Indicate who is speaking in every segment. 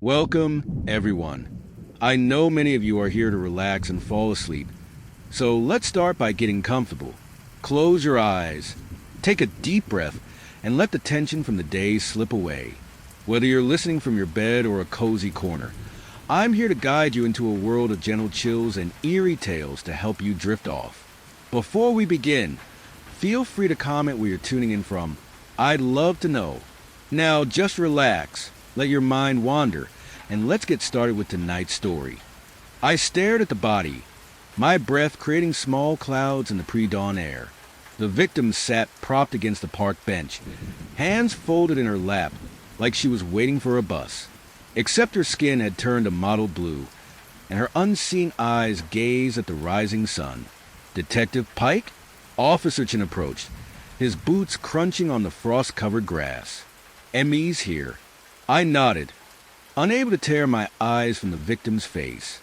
Speaker 1: Welcome, everyone. I know many of you are here to relax and fall asleep, so let's start by getting comfortable. Close your eyes, take a deep breath, and let the tension from the day slip away. Whether you're listening from your bed or a cozy corner, I'm here to guide you into a world of gentle chills and eerie tales to help you drift off. Before we begin, feel free to comment where you're tuning in from. I'd love to know. Now, just relax, let your mind wander, and let's get started with tonight's story. I stared at the body, my breath creating small clouds in the pre-dawn air. The victim sat propped against the park bench, hands folded in her lap like she was waiting for a bus. Except her skin had turned a mottled blue, and her unseen eyes gazed at the rising sun. Detective Pike? Officer Chin approached, his boots crunching on the frost-covered grass. ME's here. I nodded, unable to tear my eyes from the victim's face.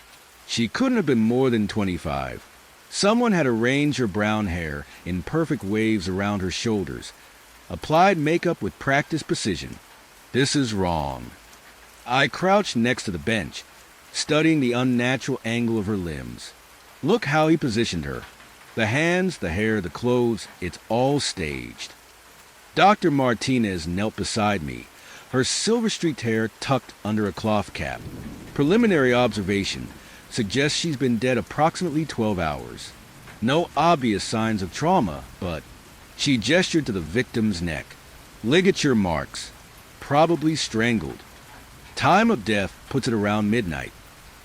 Speaker 1: She couldn't have been more than 25. Someone had arranged her brown hair in perfect waves around her shoulders, applied makeup with practiced precision. This is wrong. I crouched next to the bench, studying the unnatural angle of her limbs. Look how he positioned her. The hands, the hair, the clothes, it's all staged. Dr. Martinez knelt beside me, her silver-streaked hair tucked under a cloth cap. Preliminary observation suggests she's been dead approximately 12 hours. No obvious signs of trauma, but she gestured to the victim's neck. Ligature marks, probably strangled. Time of death puts it around midnight.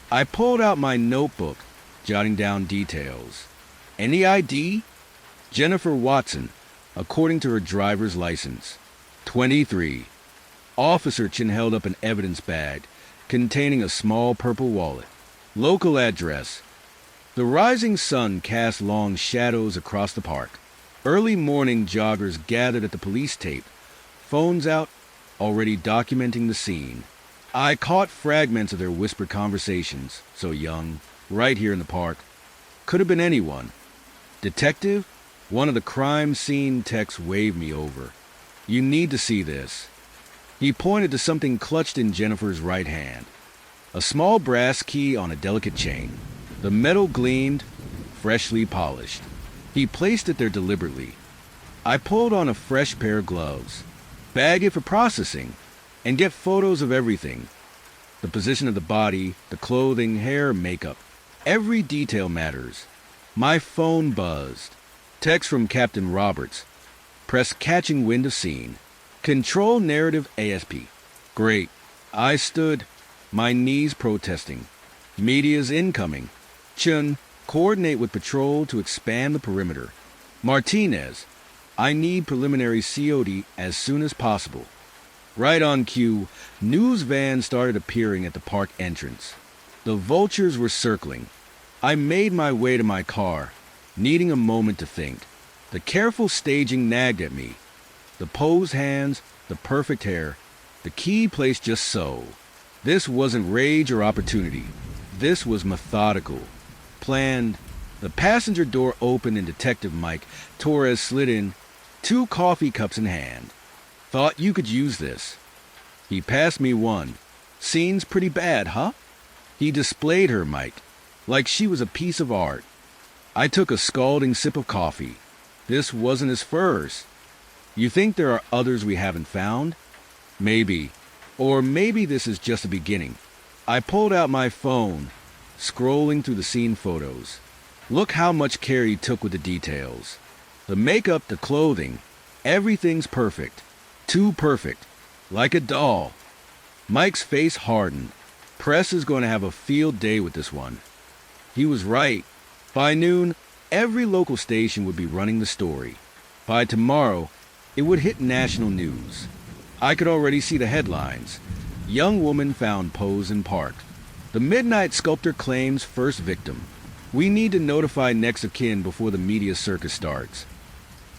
Speaker 1: I pulled out my notebook, jotting down details. Any ID? Jennifer Watson, according to her driver's license. 23. Officer Chin held up an evidence bag containing a small purple wallet. Local address. The rising sun cast long shadows across the park. Early morning joggers gathered at the police tape, phones out, already documenting the scene. I caught fragments of their whispered conversations, so young, right here in the park. Could have been anyone. Detective? One of the crime scene techs waved me over. You need to see this. He pointed to something clutched in Jennifer's right hand. A small brass key on a delicate chain. The metal gleamed, freshly polished. He placed it there deliberately. I pulled on a fresh pair of gloves. Bag it for processing, and get photos of everything. The position of the body, the clothing, hair, makeup. Every detail matters. My phone buzzed. Text from Captain Roberts. Press catching wind of scene. Control narrative ASP. Great. I stood, my knees protesting. Media's incoming. Chun, coordinate with patrol to expand the perimeter. Martinez, I need preliminary COD as soon as possible. Right on cue, news vans started appearing at the park entrance. The vultures were circling. I made my way to my car, needing a moment to think. The careful staging nagged at me. The posed hands, the perfect hair, the key placed just so. This wasn't rage or opportunity. This was methodical, planned. The passenger door opened and Detective Mike Torres slid in, 2 coffee cups in hand. Thought you could use this. He passed me one. Scene's pretty bad, huh? He displayed her, Mike, like she was a piece of art. I took a scalding sip of coffee. This wasn't his first. You think there are others we haven't found? Maybe. Or maybe this is just the beginning. I pulled out my phone, scrolling through the scene photos. Look how much care he took with the details. The makeup, the clothing, everything's perfect. Too perfect. Like a doll. Mike's face hardened. Press is going to have a field day with this one. He was right. By noon, every local station would be running the story. By tomorrow, it would hit national news. I could already see the headlines. Young woman found posed in park. The Midnight Sculptor claims first victim. We need to notify next of kin before the media circus starts.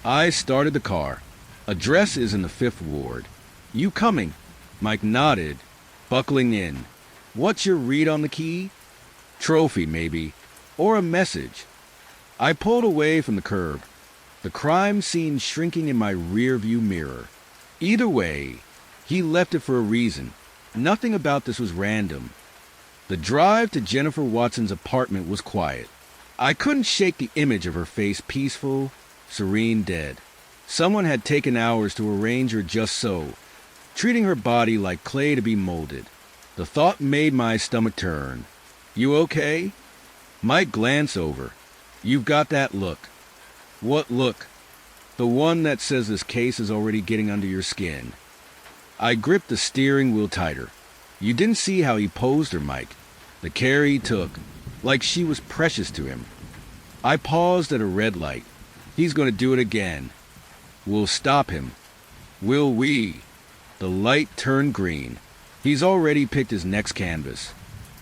Speaker 1: I started the car. Address is in the 5th Ward. You coming? Mike nodded, buckling in. What's your read on the key? Trophy, maybe. Or a message. I pulled away from the curb, the crime scene shrinking in my rear-view mirror. Either way, he left it for a reason. Nothing about this was random. The drive to Jennifer Watson's apartment was quiet. I couldn't shake the image of her face, peaceful, serene, dead. Someone had taken hours to arrange her just so, treating her body like clay to be molded. The thought made my stomach turn. "You okay?" Mike glanced over. "You've got that look." "What look?" "The one that says this case is already getting under your skin." I gripped the steering wheel tighter. You didn't see how he posed her, Mike. The care he took, like she was precious to him. I paused at a red light. He's going to do it again. We'll stop him. Will we? The light turned green. He's already picked his next canvas.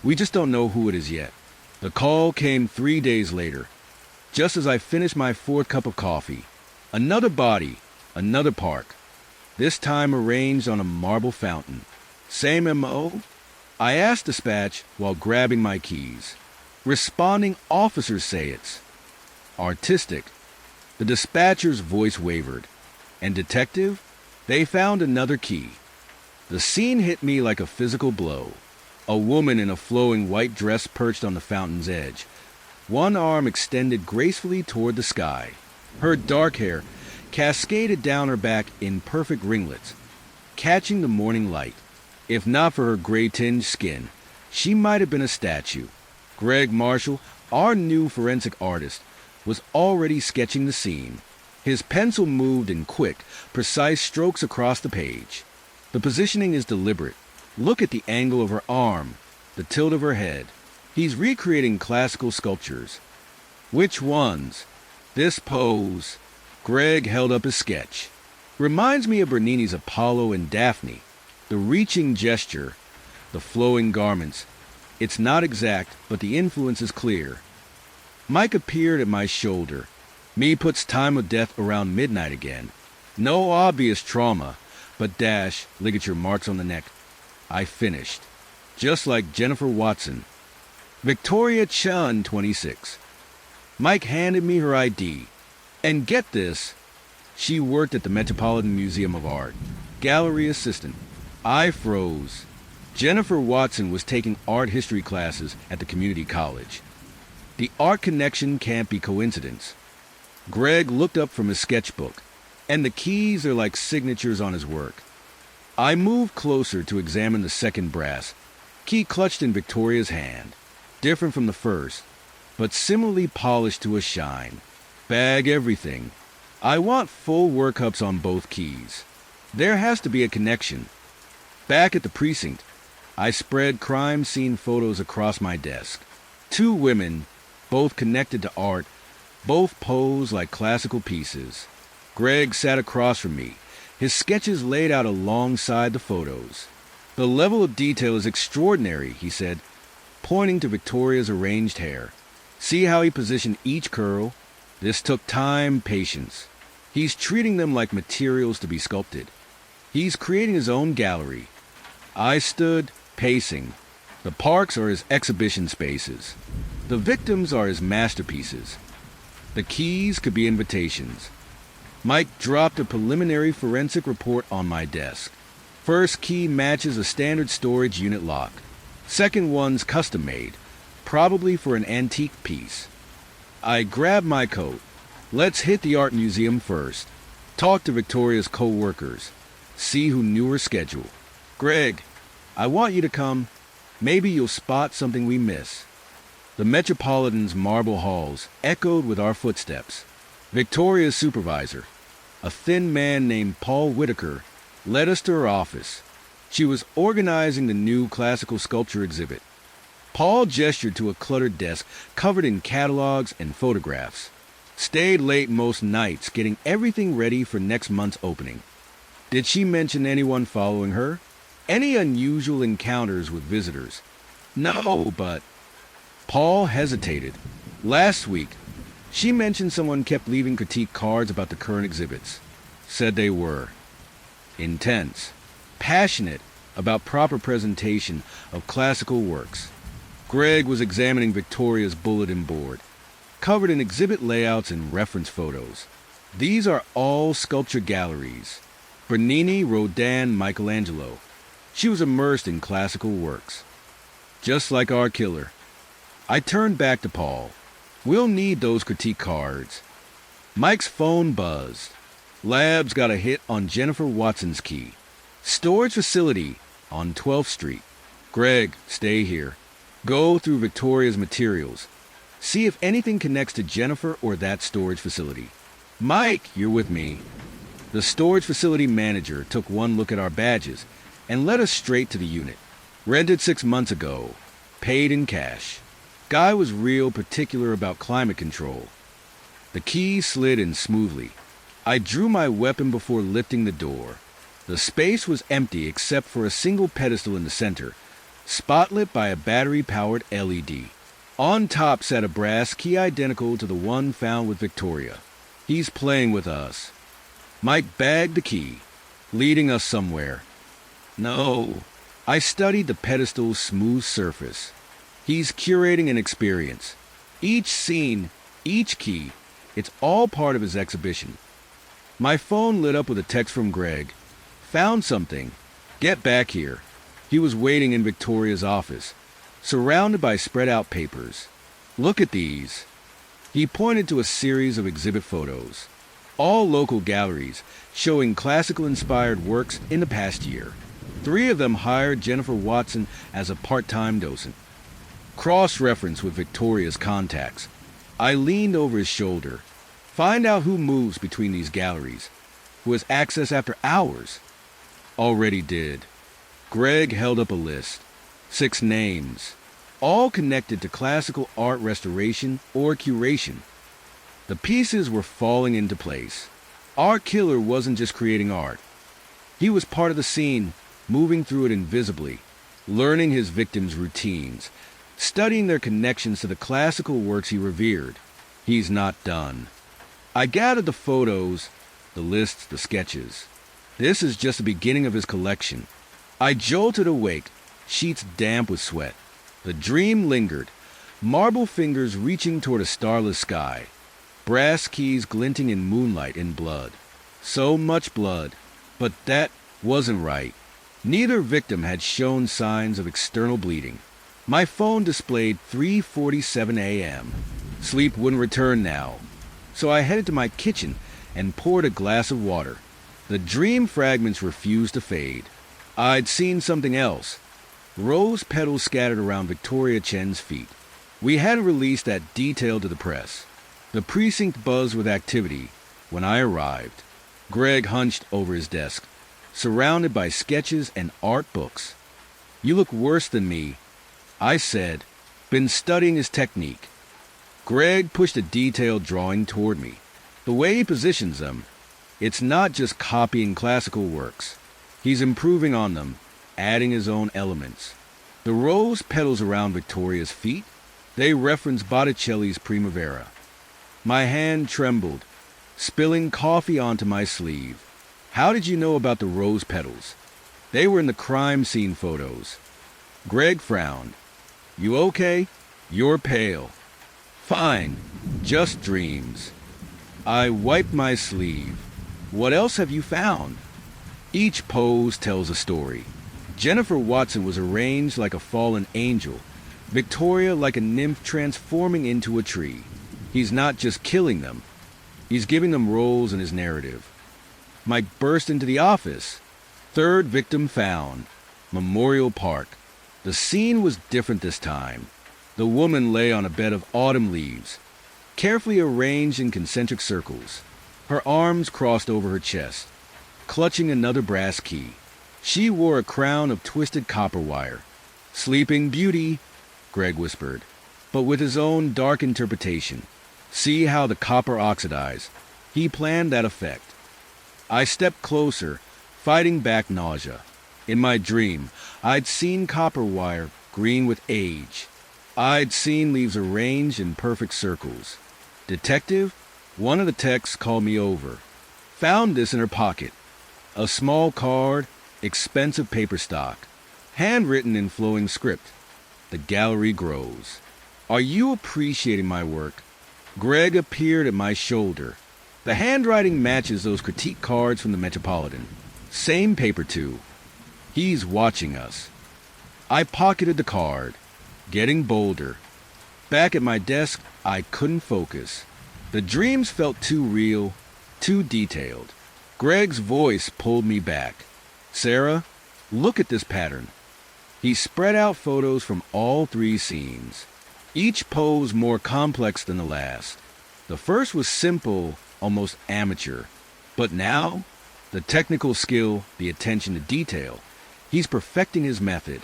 Speaker 1: We just don't know who it is yet. The call came 3 days later, just as I finished my fourth cup of coffee. Another body, another park. This time arranged on a marble fountain. Same M.O.? I asked dispatch while grabbing my keys. Responding officers say it's artistic. The dispatcher's voice wavered. And detective? They found another key. The scene hit me like a physical blow. A woman in a flowing white dress perched on the fountain's edge, one arm extended gracefully toward the sky. Her dark hair cascaded down her back in perfect ringlets, catching the morning light. If not for her gray-tinged skin, she might have been a statue. Greg Marshall, our new forensic artist, was already sketching the scene. His pencil moved in quick, precise strokes across the page. The positioning is deliberate. Look at the angle of her arm, the tilt of her head. He's recreating classical sculptures. Which ones? This pose. Greg held up his sketch. Reminds me of Bernini's Apollo and Daphne. The reaching gesture, the flowing garments. It's not exact, but the influence is clear. Mike appeared at my shoulder. Me puts time of death around midnight again. No obvious trauma, but ligature marks on the neck. I finished. Just like Jennifer Watson. Victoria Chun, 26. Mike handed me her ID. And get this, she worked at the Metropolitan Museum of Art. Gallery assistant. I froze. Jennifer Watson was taking art history classes at the community college. The art connection can't be coincidence. Greg looked up from his sketchbook, and the keys are like signatures on his work. I moved closer to examine the second brass, key clutched in Victoria's hand, different from the first, but similarly polished to a shine. Bag everything. I want full workups on both keys. There has to be a connection. Back at the precinct, I spread crime scene photos across my desk. 2 women, both connected to art, both posed like classical pieces. Greg sat across from me, his sketches laid out alongside the photos. The level of detail is extraordinary, he said, pointing to Victoria's arranged hair. See how he positioned each curl? This took time, patience. He's treating them like materials to be sculpted. He's creating his own gallery. I stood, pacing. The parks are his exhibition spaces. The victims are his masterpieces. The keys could be invitations. Mike dropped a preliminary forensic report on my desk. First key matches a standard storage unit lock. Second one's custom-made, probably for an antique piece. I grabbed my coat. Let's hit the art museum first. Talk to Victoria's co-workers. See who knew her schedule. Greg, I want you to come. Maybe you'll spot something we miss. The Metropolitan's marble halls echoed with our footsteps. Victoria's supervisor, a thin man named Paul Whitaker, led us to her office. She was organizing the new classical sculpture exhibit. Paul gestured to a cluttered desk covered in catalogs and photographs. Stayed late most nights getting everything ready for next month's opening. Did she mention anyone following her? Any unusual encounters with visitors? No, but... Paul hesitated. Last week, she mentioned someone kept leaving critique cards about the current exhibits. Said they were intense, passionate about proper presentation of classical works. Greg was examining Victoria's bulletin board, covered in exhibit layouts and reference photos. These are all sculpture galleries. Bernini, Rodin, Michelangelo. She was immersed in classical works. Just like our killer. I turned back to Paul. We'll need those critique cards. Mike's phone buzzed. Lab's got a hit on Jennifer Watson's key. Storage facility on 12th Street. Greg, stay here. Go through Victoria's materials. See if anything connects to Jennifer or that storage facility. Mike, you're with me. The storage facility manager took one look at our badges and led us straight to the unit. Rented 6 months ago. Paid in cash. Guy was real particular about climate control. The key slid in smoothly. I drew my weapon before lifting the door. The space was empty except for a single pedestal in the center, spotlit by a battery-powered LED. On top sat a brass key identical to the one found with Victoria. He's playing with us. Mike bagged the key, leading us somewhere. No. I studied the pedestal's smooth surface. He's curating an experience. Each scene, each key, it's all part of his exhibition. My phone lit up with a text from Greg. Found something. Get back here. He was waiting in Victoria's office, surrounded by spread out papers. Look at these. He pointed to a series of exhibit photos, all local galleries showing classical-inspired works in the past year. 3 of them hired Jennifer Watson as a part-time docent. Cross-reference with Victoria's contacts. I leaned over his shoulder. Find out who moves between these galleries, who has access after hours. Already did. Greg held up a list. 6 names, all connected to classical art restoration or curation. The pieces were falling into place. Our killer wasn't just creating art. He was part of the scene, moving through it invisibly, learning his victims' routines, studying their connections to the classical works he revered. He's not done. I gathered the photos, the lists, the sketches. This is just the beginning of his collection. I jolted awake, sheets damp with sweat. The dream lingered, marble fingers reaching toward a starless sky, brass keys glinting in moonlight and blood. So much blood, but that wasn't right. Neither victim had shown signs of external bleeding. My phone displayed 3:47 a.m. Sleep wouldn't return now, so I headed to my kitchen and poured a glass of water. The dream fragments refused to fade. I'd seen something else. Rose petals scattered around Victoria Chen's feet. We hadn't released that detail to the press. The precinct buzzed with activity when I arrived. Greg hunched over his desk, surrounded by sketches and art books. You look worse than me, I said. Been studying his technique. Greg pushed a detailed drawing toward me. The way he positions them, it's not just copying classical works. He's improving on them, adding his own elements. The rose petals around Victoria's feet, they reference Botticelli's Primavera. My hand trembled, spilling coffee onto my sleeve. How did you know about the rose petals? They were in the crime scene photos. Greg frowned. You okay? You're pale. Fine, just dreams. I wiped my sleeve. What else have you found? Each pose tells a story. Jennifer Watson was arranged like a fallen angel, Victoria like a nymph transforming into a tree. He's not just killing them, he's giving them roles in his narrative. Mike burst into the office. 3rd victim found. Memorial Park. The scene was different this time. The woman lay on a bed of autumn leaves, carefully arranged in concentric circles, her arms crossed over her chest, clutching another brass key. She wore a crown of twisted copper wire. Sleeping Beauty, Greg whispered, but with his own dark interpretation. See how the copper oxidized. He planned that effect. I stepped closer, fighting back nausea. In my dream, I'd seen copper wire green with age. I'd seen leaves arranged in perfect circles. Detective, one of the techs called me over. Found this in her pocket. A small card, expensive paper stock, handwritten in flowing script. The gallery grows. Are you appreciating my work? Greg appeared at my shoulder. The handwriting matches those critique cards from the Metropolitan. Same paper, too. He's watching us. I pocketed the card, getting bolder. Back at my desk, I couldn't focus. The dreams felt too real, too detailed. Greg's voice pulled me back. Sarah, look at this pattern. He spread out photos from all 3 scenes, each pose more complex than the last. The first was simple, almost amateur. But now, the technical skill, the attention to detail, he's perfecting his method.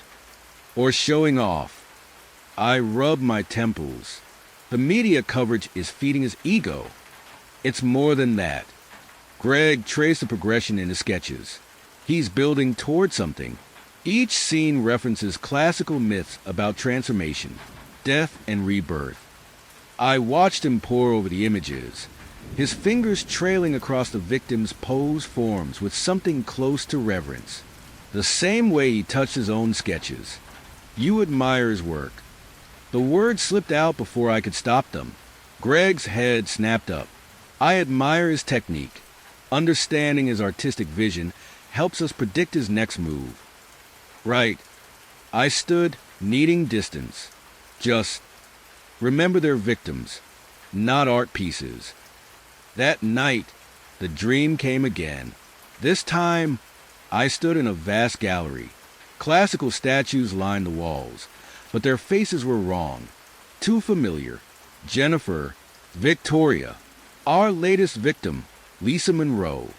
Speaker 1: Or showing off. I rub my temples. The media coverage is feeding his ego. It's more than that. Greg traced the progression in his sketches. He's building toward something. Each scene references classical myths about transformation, death, and rebirth. I watched him pore over the images, his fingers trailing across the victim's posed forms with something close to reverence, the same way he touched his own sketches. You admire his work. The words slipped out before I could stop them. Greg's head snapped up. I admire his technique. Understanding his artistic vision helps us predict his next move. Right. I stood, needing distance. Just remember they're victims, not art pieces. That night, the dream came again. This time, I stood in a vast gallery. Classical statues lined the walls, but their faces were wrong. Too familiar. Jennifer, Victoria, our latest victim, Lisa Monroe.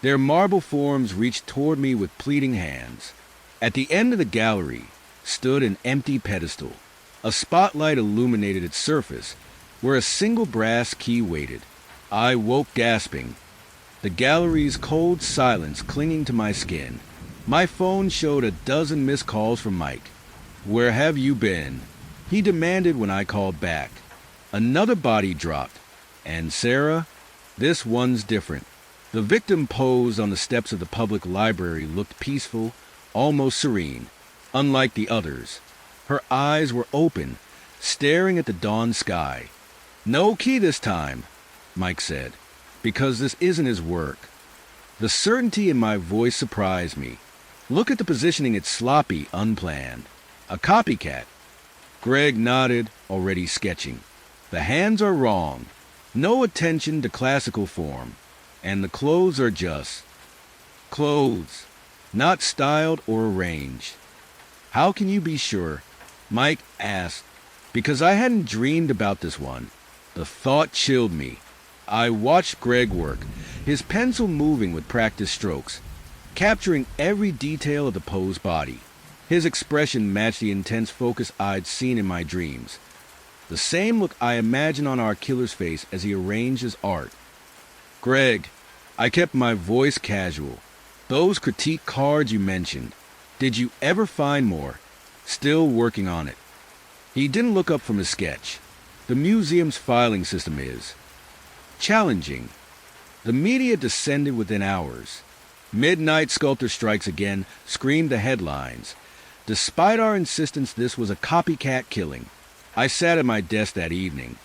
Speaker 1: Their marble forms reached toward me with pleading hands. At the end of the gallery stood an empty pedestal. A spotlight illuminated its surface, where a single brass key waited. I woke gasping, the gallery's cold silence clinging to my skin. My phone showed a dozen missed calls from Mike. Where have you been? He demanded when I called back. Another body dropped. And Sarah? This one's different. The victim posed on the steps of the public library looked peaceful, almost serene, unlike the others. Her eyes were open, staring at the dawn sky. No key this time, Mike said, because this isn't his work. The certainty in my voice surprised me. Look at the positioning, it's sloppy, unplanned. A copycat. Greg nodded, already sketching. The hands are wrong. No attention to classical form. And the clothes are just clothes, not styled or arranged. How can you be sure? Mike asked, because I hadn't dreamed about this one. The thought chilled me. I watched Greg work, his pencil moving with practiced strokes, capturing every detail of the posed body. His expression matched the intense focus I'd seen in my dreams. The same look I imagined on our killer's face as he arranged his art. Greg, I kept my voice casual. Those critique cards you mentioned, did you ever find more? Still working on it. He didn't look up from his sketch. The museum's filing system is challenging. The media descended within hours. Midnight Sculptor Strikes Again screamed the headlines. Despite our insistence this was a copycat killing, I sat at my desk that evening,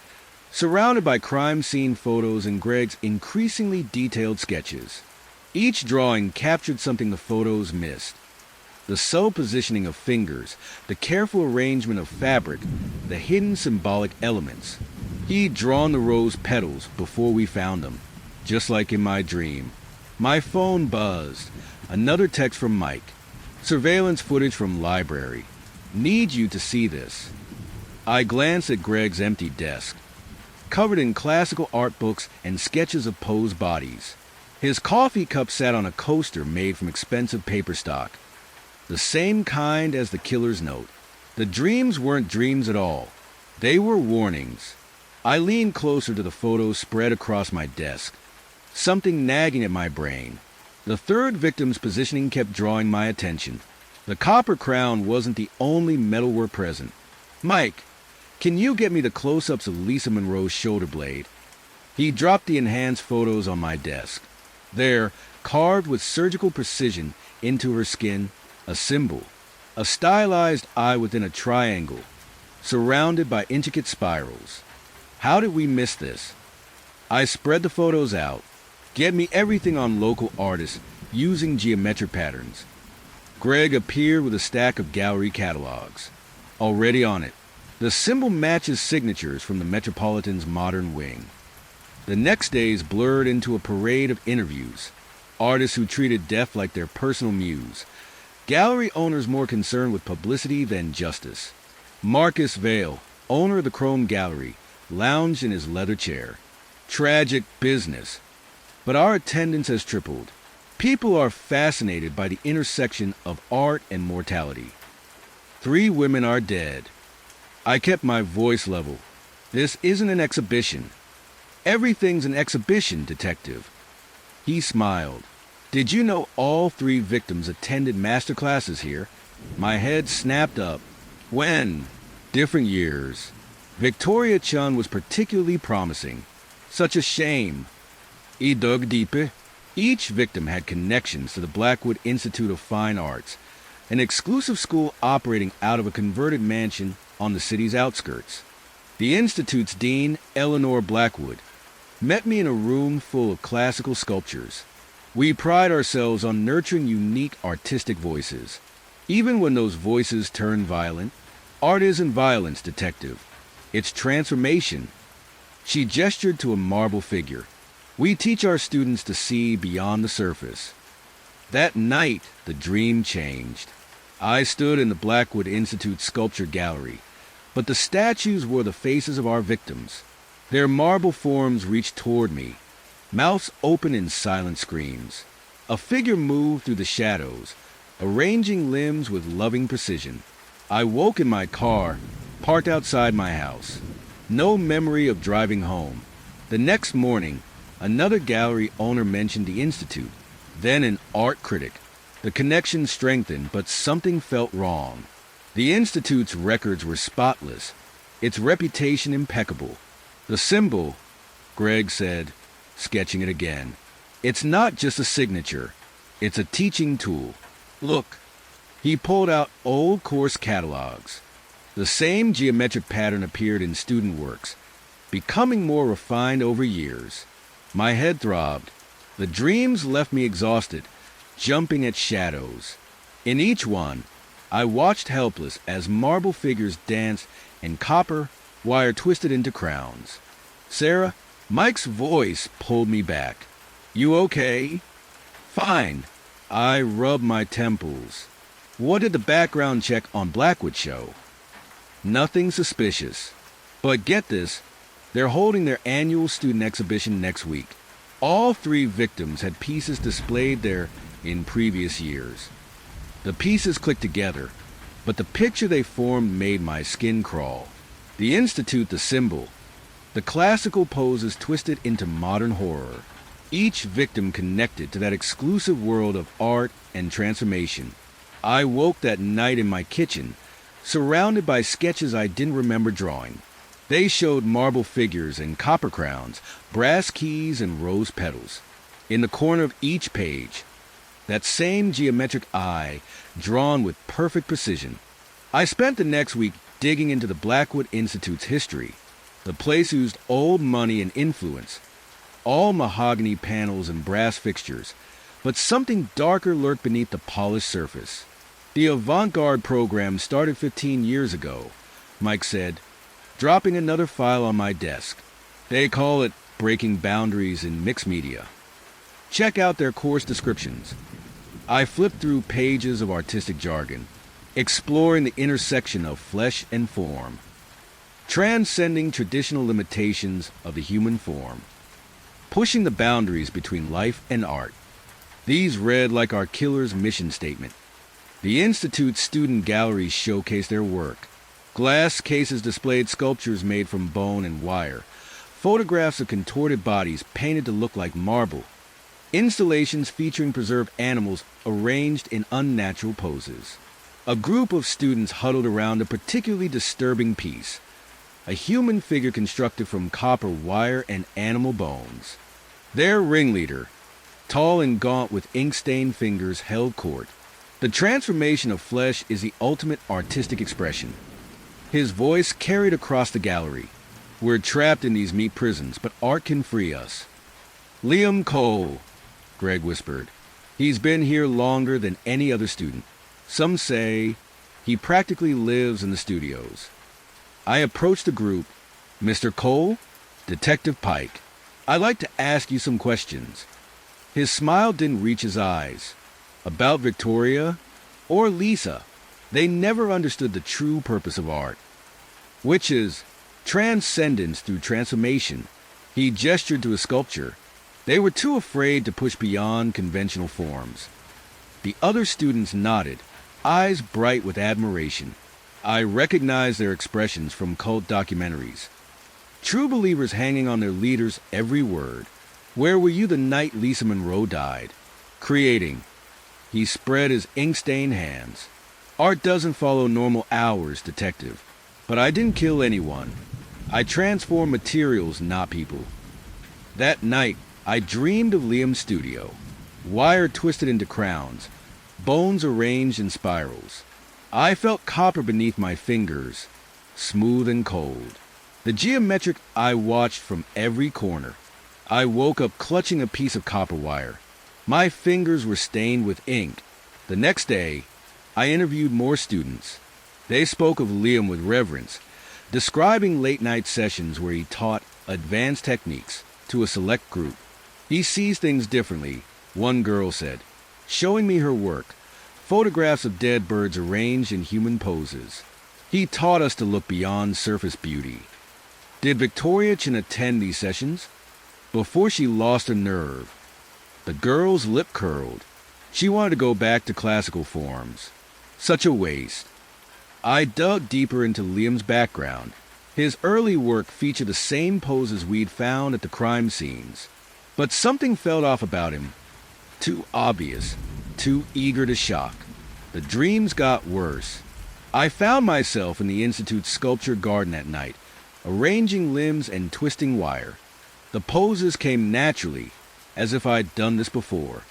Speaker 1: surrounded by crime scene photos and Greg's increasingly detailed sketches. Each drawing captured something the photos missed. The subtle positioning of fingers, the careful arrangement of fabric, the hidden symbolic elements. He'd drawn the rose petals before we found them, just like in my dream. My phone buzzed. Another text from Mike. Surveillance footage from library. Need you to see this. I glanced at Greg's empty desk, covered in classical art books and sketches of posed bodies. His coffee cup sat on a coaster made from expensive paper stock, the same kind as the killer's note. The dreams weren't dreams at all. They were warnings. I leaned closer to the photos spread across my desk, something nagging at my brain. The third victim's positioning kept drawing my attention. The copper crown wasn't the only metalwork present. Mike, can you get me the close-ups of Lisa Monroe's shoulder blade? He dropped the enhanced photos on my desk. There, carved with surgical precision into her skin, a symbol, a stylized eye within a triangle, surrounded by intricate spirals. How did we miss this? I spread the photos out. Get me everything on local artists using geometric patterns. Greg appeared with a stack of gallery catalogs. Already on it, the symbol matches signatures from the Metropolitan's modern wing. The next days blurred into a parade of interviews. Artists who treated death like their personal muse. Gallery owners more concerned with publicity than justice. Marcus Vale, owner of the Chrome Gallery, lounged in his leather chair. Tragic business. But our attendance has tripled. People are fascinated by the intersection of art and mortality. 3 women are dead. I kept my voice level. This isn't an exhibition. Everything's an exhibition, detective. He smiled. Did you know all 3 victims attended master classes here? My head snapped up. When? Different years. Victoria Chun was particularly promising. Such a shame. I dug deeper. Each victim had connections to the Blackwood Institute of Fine Arts, an exclusive school operating out of a converted mansion on the city's outskirts. The Institute's dean, Eleanor Blackwood, met me in a room full of classical sculptures. We pride ourselves on nurturing unique artistic voices. Even when those voices turn violent, art isn't violence, detective. It's transformation. She gestured to a marble figure. We teach our students to see beyond the surface. That night, the dream changed. I stood in the Blackwood Institute Sculpture Gallery, but the statues were the faces of our victims. Their marble forms reached toward me, mouths open in silent screams. A figure moved through the shadows, arranging limbs with loving precision. I woke in my car, parked outside my house. No memory of driving home. The next morning, another gallery owner mentioned the Institute, then an art critic. The connection strengthened, but something felt wrong. The Institute's records were spotless, its reputation impeccable. The symbol, Greg said, sketching it again. It's not just a signature. It's a teaching tool. Look. He pulled out old course catalogs. The same geometric pattern appeared in student works, becoming more refined over years. My head throbbed. The dreams left me exhausted, jumping at shadows. In each one, I watched helpless as marble figures danced and copper wire twisted into crowns. Sarah, Mike's voice pulled me back. You okay? Fine. I rubbed my temples. What did the background check on Blackwood show? Nothing suspicious. But get this, they're holding their annual student exhibition next week. All 3 victims had pieces displayed there in previous years. The pieces clicked together, but the picture they formed made my skin crawl. The Institute, the symbol, the classical poses twisted into modern horror. Each victim connected to that exclusive world of art and transformation. I woke that night in my kitchen, surrounded by sketches I didn't remember drawing. They showed marble figures and copper crowns, brass keys and rose petals. In the corner of each page, that same geometric eye, drawn with perfect precision. I spent the next week digging into the Blackwood Institute's history, the place used old money and influence, all mahogany panels and brass fixtures, but something darker lurked beneath the polished surface. The avant-garde program started 15 years ago, Mike said, dropping another file on my desk. They call it breaking boundaries in mixed media. Check out their course descriptions. I flipped through pages of artistic jargon, exploring the intersection of flesh and form, transcending traditional limitations of the human form, pushing the boundaries between life and art. These read like our killer's mission statement. The Institute's student galleries showcased their work. Glass cases displayed sculptures made from bone and wire, photographs of contorted bodies painted to look like marble, installations featuring preserved animals arranged in unnatural poses. A group of students huddled around a particularly disturbing piece, a human figure constructed from copper wire and animal bones. Their ringleader, tall and gaunt with ink-stained fingers, held court. The transformation of flesh is the ultimate artistic expression. His voice carried across the gallery. We're trapped in these meat prisons, but art can free us. Liam Cole, Greg whispered. He's been here longer than any other student. Some say he practically lives in the studios. I approached the group. Mr. Cole, Detective Pike, I'd like to ask you some questions. His smile didn't reach his eyes. About Victoria or Lisa, they never understood the true purpose of art, which is transcendence through transformation. He gestured to a sculpture. They were too afraid to push beyond conventional forms. The other students nodded, eyes bright with admiration. I recognized their expressions from cult documentaries. True believers hanging on their leaders' every word. Where were you the night Lisa Monroe died? Creating. He spread his ink-stained hands. Art doesn't follow normal hours, detective. But I didn't kill anyone. I transformed materials, not people. That night, I dreamed of Liam's studio. Wire twisted into crowns, bones arranged in spirals. I felt copper beneath my fingers, smooth and cold. The geometric I watched from every corner. I woke up clutching a piece of copper wire. My fingers were stained with ink. The next day, I interviewed more students. They spoke of Liam with reverence, describing late-night sessions where he taught advanced techniques to a select group. He sees things differently, one girl said, showing me her work, photographs of dead birds arranged in human poses. He taught us to look beyond surface beauty. Did Victoria Chin attend these sessions? Before she lost her nerve, the girl's lip curled. She wanted to go back to classical forms. Such a waste. I dug deeper into Liam's background. His early work featured the same poses we'd found at the crime scenes. But something felt off about him. Too obvious, too eager to shock. The dreams got worse. I found myself in the Institute's sculpture garden at night, arranging limbs and twisting wire. The poses came naturally, as if I'd done this before.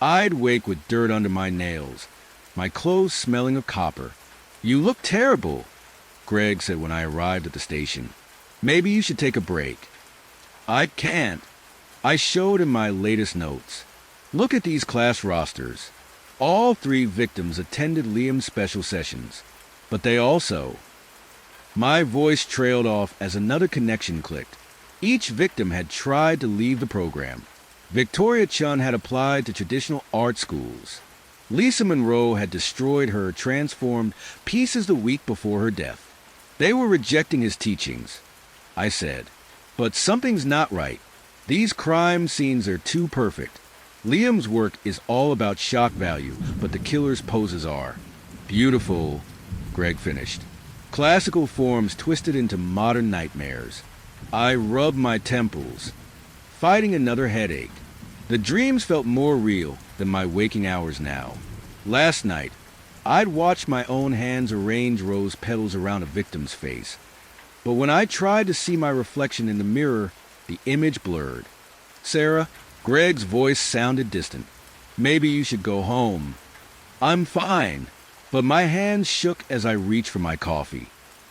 Speaker 1: I'd wake with dirt under my nails, my clothes smelling of copper. "You look terrible," Greg said when I arrived at the station. "Maybe you should take a break." "I can't." I showed him my latest notes. "Look at these class rosters. All 3 victims attended Liam's special sessions, but they also..." My voice trailed off as another connection clicked. Each victim had tried to leave the program. Victoria Chun had applied to traditional art schools. Lisa Monroe had destroyed her transformed pieces the week before her death. They were rejecting his teachings, I said. But something's not right. These crime scenes are too perfect. Liam's work is all about shock value, but the killer's poses are beautiful, Greg finished. Classical forms twisted into modern nightmares. I rubbed my temples, fighting another headache. The dreams felt more real than my waking hours now. Last night, I'd watched my own hands arrange rose petals around a victim's face. But when I tried to see my reflection in the mirror, the image blurred. "Sarah," Greg's voice sounded distant. "Maybe you should go home." "I'm fine." But my hands shook as I reached for my coffee.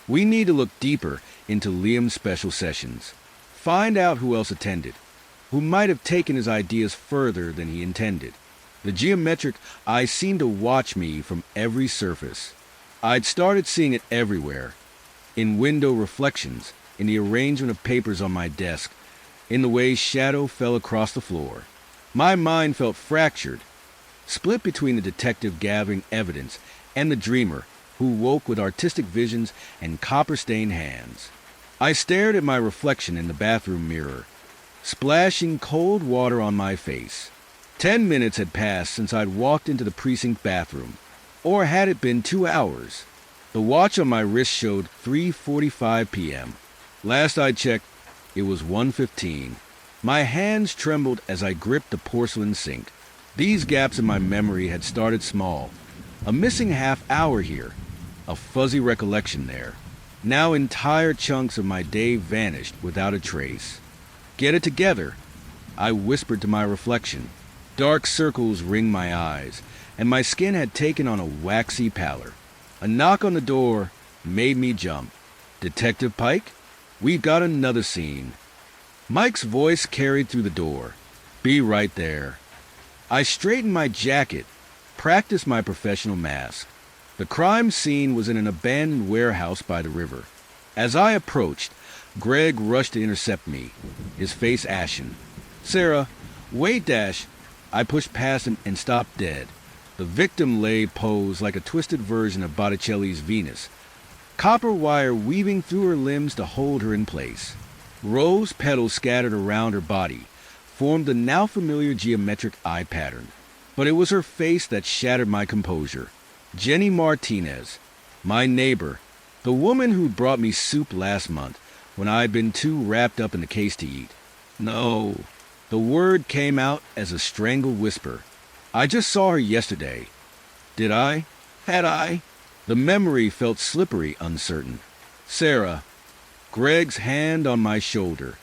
Speaker 1: We need to look deeper into Liam's special sessions. Find out who else attended, who might have taken his ideas further than he intended. The geometric eye seemed to watch me from every surface. I'd started seeing it everywhere. In window reflections, in the arrangement of papers on my desk, in the way shadow fell across the floor. My mind felt fractured, split between the detective gathering evidence and the dreamer who woke with artistic visions and copper-stained hands. I stared at my reflection in the bathroom mirror, splashing cold water on my face. 10 minutes had passed since I'd walked into the precinct bathroom. Or had it been 2 hours? The watch on my wrist showed 3:45 p.m. Last I checked, it was 1:15. My hands trembled as I gripped the porcelain sink. These gaps in my memory had started small. A missing half hour here, a fuzzy recollection there. Now entire chunks of my day vanished without a trace. "Get it together," I whispered to my reflection. Dark circles ringed my eyes, and my skin had taken on a waxy pallor. A knock on the door made me jump. "Detective Pike? We've got another scene." Mike's voice carried through the door. "Be right there." I straightened my jacket, practiced my professional mask. The crime scene was in an abandoned warehouse by the river. As I approached, Greg rushed to intercept me, his face ashen. "Sarah, wait, Dash." I pushed past him and stopped dead. The victim lay posed like a twisted version of Botticelli's Venus, copper wire weaving through her limbs to hold her in place. Rose petals scattered around her body formed the now familiar geometric eye pattern. But it was her face that shattered my composure. Jenny Martinez, my neighbor, the woman who brought me soup last month when I had been too wrapped up in the case to eat. No, the word came out as a strangled whisper. I just saw her yesterday. Did I? Had I? The memory felt slippery, uncertain. Sarah, Greg's hand on my shoulder.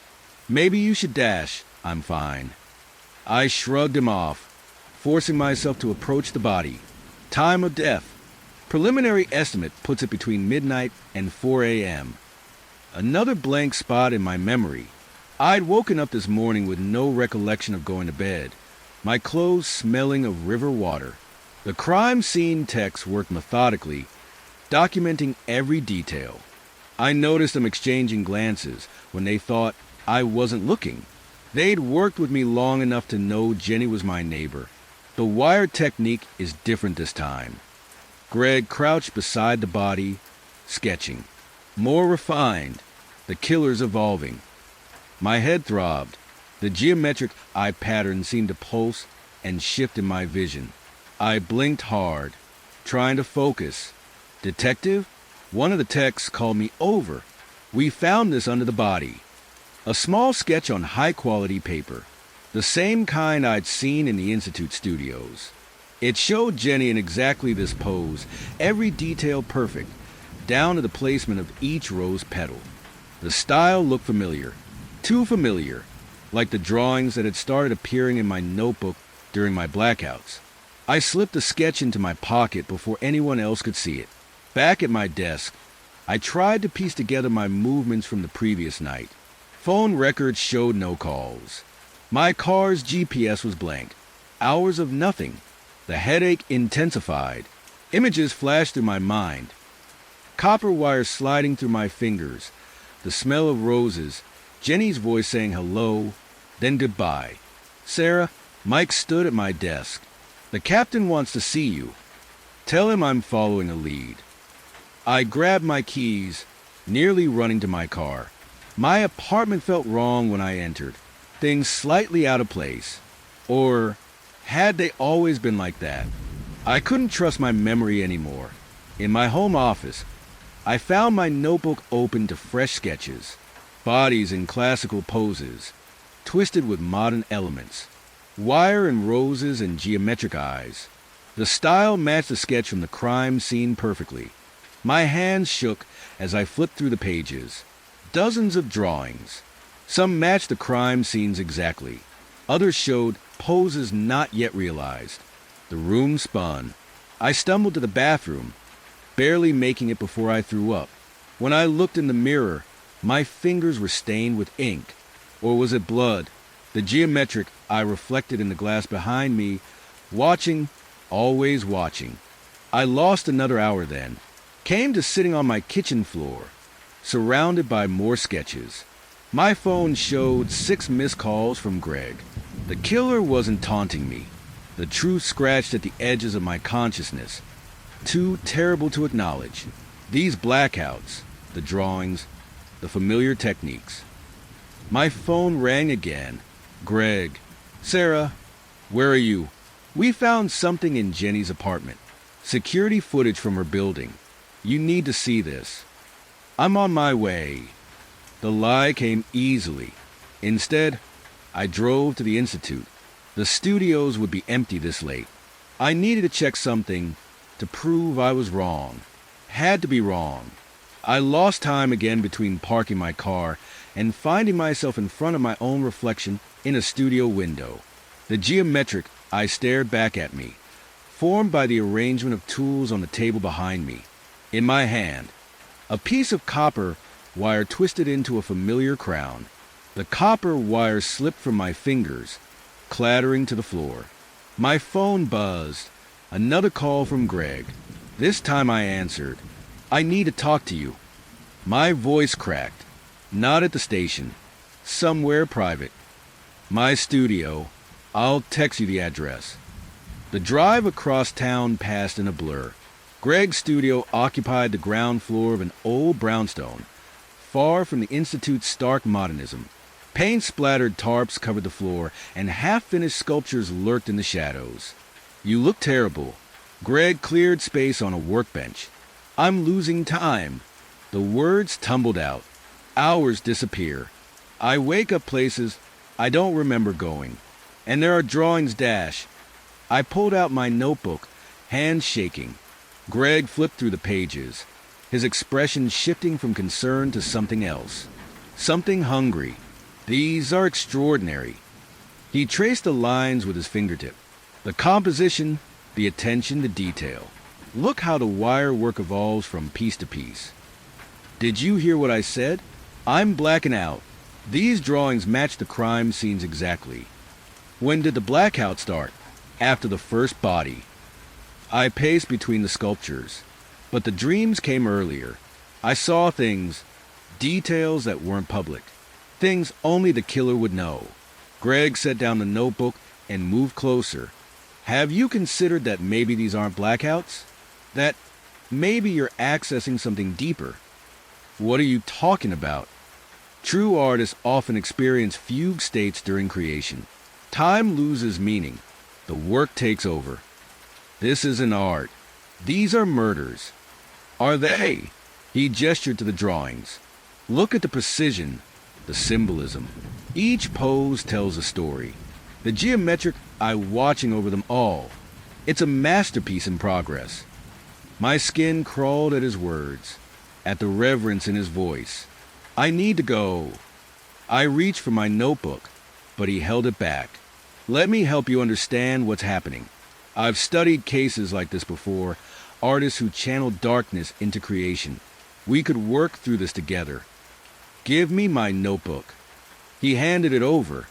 Speaker 1: Maybe you should dash. I'm fine. I shrugged him off, forcing myself to approach the body. Time of death. Preliminary estimate puts it between midnight and 4 a.m. Another blank spot in my memory. I'd woken up this morning with no recollection of going to bed, my clothes smelling of river water. The crime scene techs worked methodically, documenting every detail. I noticed them exchanging glances when they thought I wasn't looking. They'd worked with me long enough to know Jenny was my neighbor. The wire technique is different this time. Greg crouched beside the body, sketching. More refined, the killer's evolving. My head throbbed. The geometric eye pattern seemed to pulse and shift in my vision. I blinked hard, trying to focus. Detective? One of the techs called me over. We found this under the body. A small sketch on high-quality paper, the same kind I'd seen in the Institute studios. It showed Jenny in exactly this pose, every detail perfect, down to the placement of each rose petal. The style looked familiar, too familiar, like the drawings that had started appearing in my notebook during my blackouts. I slipped the sketch into my pocket before anyone else could see it. Back at my desk, I tried to piece together my movements from the previous night. Phone records showed no calls. My car's GPS was blank. Hours of nothing. The headache intensified. Images flashed through my mind. Copper wires sliding through my fingers. The smell of roses. Jenny's voice saying hello, then goodbye. Sarah, Mike stood at my desk. The captain wants to see you. Tell him I'm following a lead. I grabbed my keys, nearly running to my car. My apartment felt wrong when I entered. Things slightly out of place. Or had they always been like that? I couldn't trust my memory anymore. In my home office, I found my notebook open to fresh sketches. Bodies in classical poses, twisted with modern elements. Wire and roses and geometric eyes. The style matched the sketch from the crime scene perfectly. My hands shook as I flipped through the pages. Dozens of drawings. Some matched the crime scenes exactly. Others showed poses not yet realized. The room spun. I stumbled to the bathroom, barely making it before I threw up. When I looked in the mirror, my fingers were stained with ink. Or was it blood? The geometric I reflected in the glass behind me, watching, always watching. I lost another hour then. Came to sitting on my kitchen floor, surrounded by more sketches. My phone showed 6 missed calls from Greg. The killer wasn't taunting me. The truth scratched at the edges of my consciousness. Too terrible to acknowledge. These blackouts, the drawings, the familiar techniques. My phone rang again. Greg. Sarah, where are you? We found something in Jenny's apartment. Security footage from her building. You need to see this. I'm on my way. The lie came easily. Instead, I drove to the Institute. The studios would be empty this late. I needed to check something to prove I was wrong. Had to be wrong. I lost time again between parking my car and finding myself in front of my own reflection in a studio window. The geometric eye stared back at me, formed by the arrangement of tools on the table behind me. In my hand, a piece of copper wire twisted into a familiar crown. The copper wire slipped from my fingers, clattering to the floor. My phone buzzed. Another call from Greg. This time I answered, "I need to talk to you." My voice cracked. "Not at the station. Somewhere private. My studio. I'll text you the address." The drive across town passed in a blur. Greg's studio occupied the ground floor of an old brownstone, far from the Institute's stark modernism. Paint-splattered tarps covered the floor, and half-finished sculptures lurked in the shadows. "You look terrible." Greg cleared space on a workbench. "I'm losing time." The words tumbled out. Hours disappear. I wake up places I don't remember going, and there are drawings dashed. I pulled out my notebook, hands shaking. Greg flipped through the pages, his expression shifting from concern to something else. Something hungry. "These are extraordinary." He traced the lines with his fingertip. The composition, the attention to detail. Look how the wire work evolves from piece to piece. "Did you hear what I said? I'm blacking out. These drawings match the crime scenes exactly." "When did the blackout start?" "After the first body." I paced between the sculptures, but the dreams came earlier. I saw things, details that weren't public, things only the killer would know. Greg set down the notebook and moved closer. "Have you considered that maybe these aren't blackouts? That maybe you're accessing something deeper?" "What are you talking about?" "True artists often experience fugue states during creation. Time loses meaning. The work takes over. This isn't art. These are murders." "Are they?" He gestured to the drawings. "Look at the precision, the symbolism. Each pose tells a story. The geometric eye watching over them all. It's a masterpiece in progress." My skin crawled at his words, at the reverence in his voice. "I need to go." I reached for my notebook, but he held it back. "Let me help you understand what's happening. I've studied cases like this before, artists who channel darkness into creation. We could work through this together. Give me my notebook." He handed it over,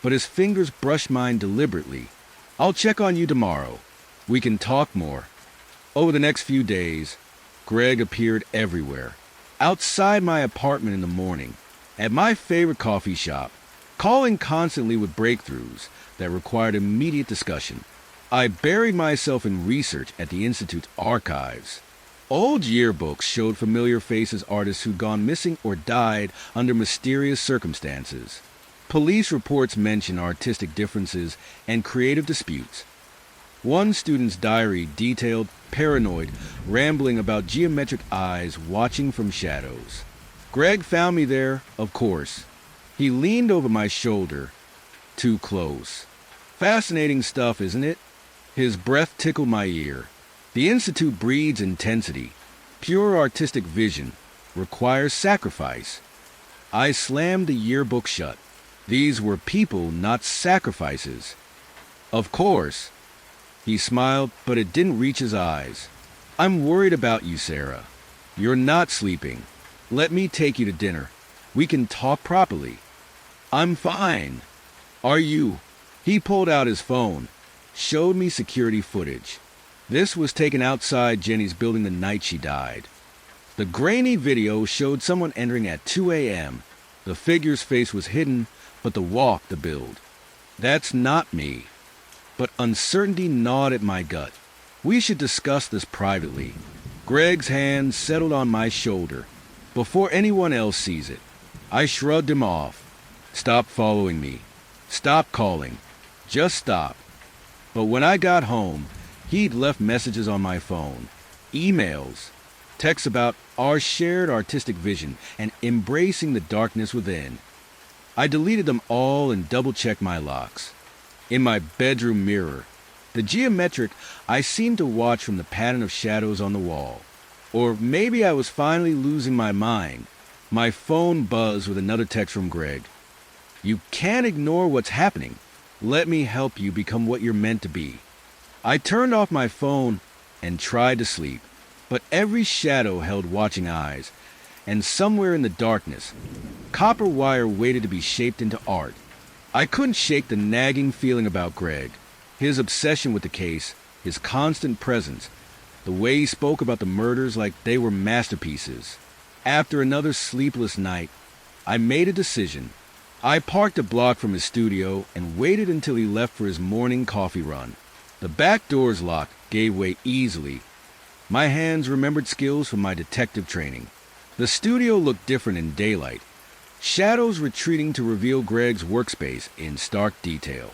Speaker 1: but his fingers brushed mine deliberately. "I'll check on you tomorrow. We can talk more." Over the next few days, Greg appeared everywhere. Outside my apartment in the morning, at my favorite coffee shop, calling constantly with breakthroughs that required immediate discussion. I buried myself in research at the Institute's archives. Old yearbooks showed familiar faces, artists who'd gone missing or died under mysterious circumstances. Police reports mention artistic differences and creative disputes. One student's diary detailed paranoid rambling about geometric eyes watching from shadows. Greg found me there, of course. He leaned over my shoulder, too close. "Fascinating stuff, isn't it?" His breath tickled my ear. "The Institute breeds intensity. Pure artistic vision requires sacrifice." I slammed the yearbook shut. These were people, not sacrifices. "Of course." He smiled, but it didn't reach his eyes. "I'm worried about you, Sarah. You're not sleeping. Let me take you to dinner. We can talk properly." "I'm fine." "Are you?" He pulled out his phone, showed me security footage. This was taken outside Jenny's building the night she died. The grainy video showed someone entering at 2 a.m. The figure's face was hidden, but the walk, the build. That's not me. But uncertainty gnawed at my gut. "We should discuss this privately." Greg's hand settled on my shoulder, before anyone else sees it. I shrugged him off. "Stop following me. Stop calling. Just stop." But when I got home, he'd left messages on my phone, emails, texts about our shared artistic vision and embracing the darkness within. I deleted them all and double-checked my locks. In my bedroom mirror, the geometric I seemed to watch from the pattern of shadows on the wall. Or maybe I was finally losing my mind. My phone buzzed with another text from Greg. "You can't ignore what's happening. Let me help you become what you're meant to be." I turned off my phone and tried to sleep, but every shadow held watching eyes, and somewhere in the darkness, copper wire waited to be shaped into art. I couldn't shake the nagging feeling about Greg, his obsession with the case, his constant presence, The way he spoke about the murders like they were masterpieces. After another sleepless night, I made a decision. I parked a block from his studio and waited until he left for his morning coffee run. The back door's lock gave way easily. My hands remembered skills from my detective training. The studio looked different in daylight, shadows retreating to reveal Greg's workspace in stark detail.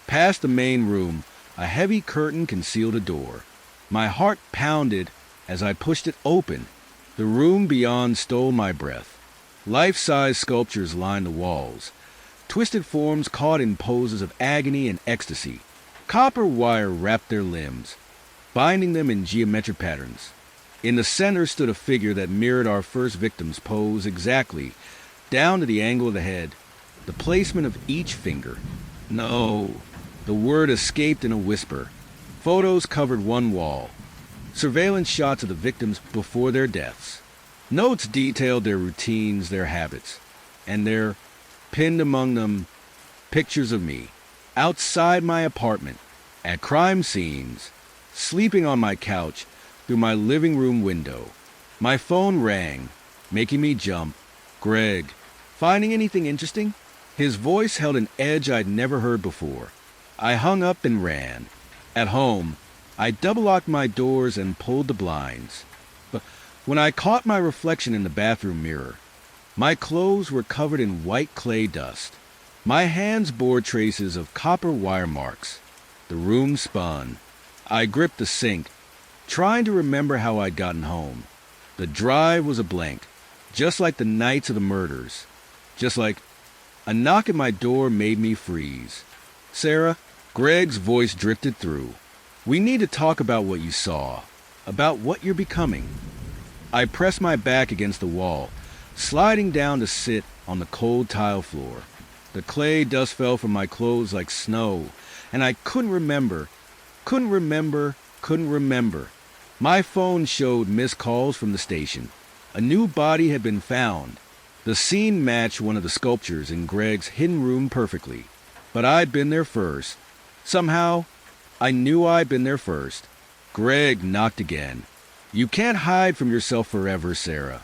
Speaker 1: Past the main room, a heavy curtain concealed a door. My heart pounded as I pushed it open. The room beyond stole my breath. Life-size sculptures lined the walls, twisted forms caught in poses of agony and ecstasy. Copper wire wrapped their limbs, binding them in geometric patterns. In the center stood a figure that mirrored our first victim's pose exactly, down to the angle of the head, the placement of each finger. No, the word escaped in a whisper. Photos covered one wall, surveillance shots of the victims before their deaths. Notes detailed their routines, their habits, and there, pinned among them, pictures of me, outside my apartment, at crime scenes, sleeping on my couch, through my living room window. My phone rang, making me jump. Greg, finding anything interesting? His voice held an edge I'd never heard before. I hung up and ran. At home, I double-locked my doors and pulled the blinds. But when I caught my reflection in the bathroom mirror, my clothes were covered in white clay dust. My hands bore traces of copper wire marks. The room spun. I gripped the sink, trying to remember how I'd gotten home. The drive was a blank, just like the nights of the murders. Just like a knock at my door made me freeze. Sarah, Greg's voice drifted through. We need to talk about what you saw, about what you're becoming. I pressed my back against the wall, sliding down to sit on the cold tile floor. The clay dust fell from my clothes like snow, and I couldn't remember. My phone showed missed calls from the station. A new body had been found. The scene matched one of the sculptures in Greg's hidden room perfectly. But I'd been there first. Somehow, I knew I'd been there first. Greg knocked again. You can't hide from yourself forever, Sarah.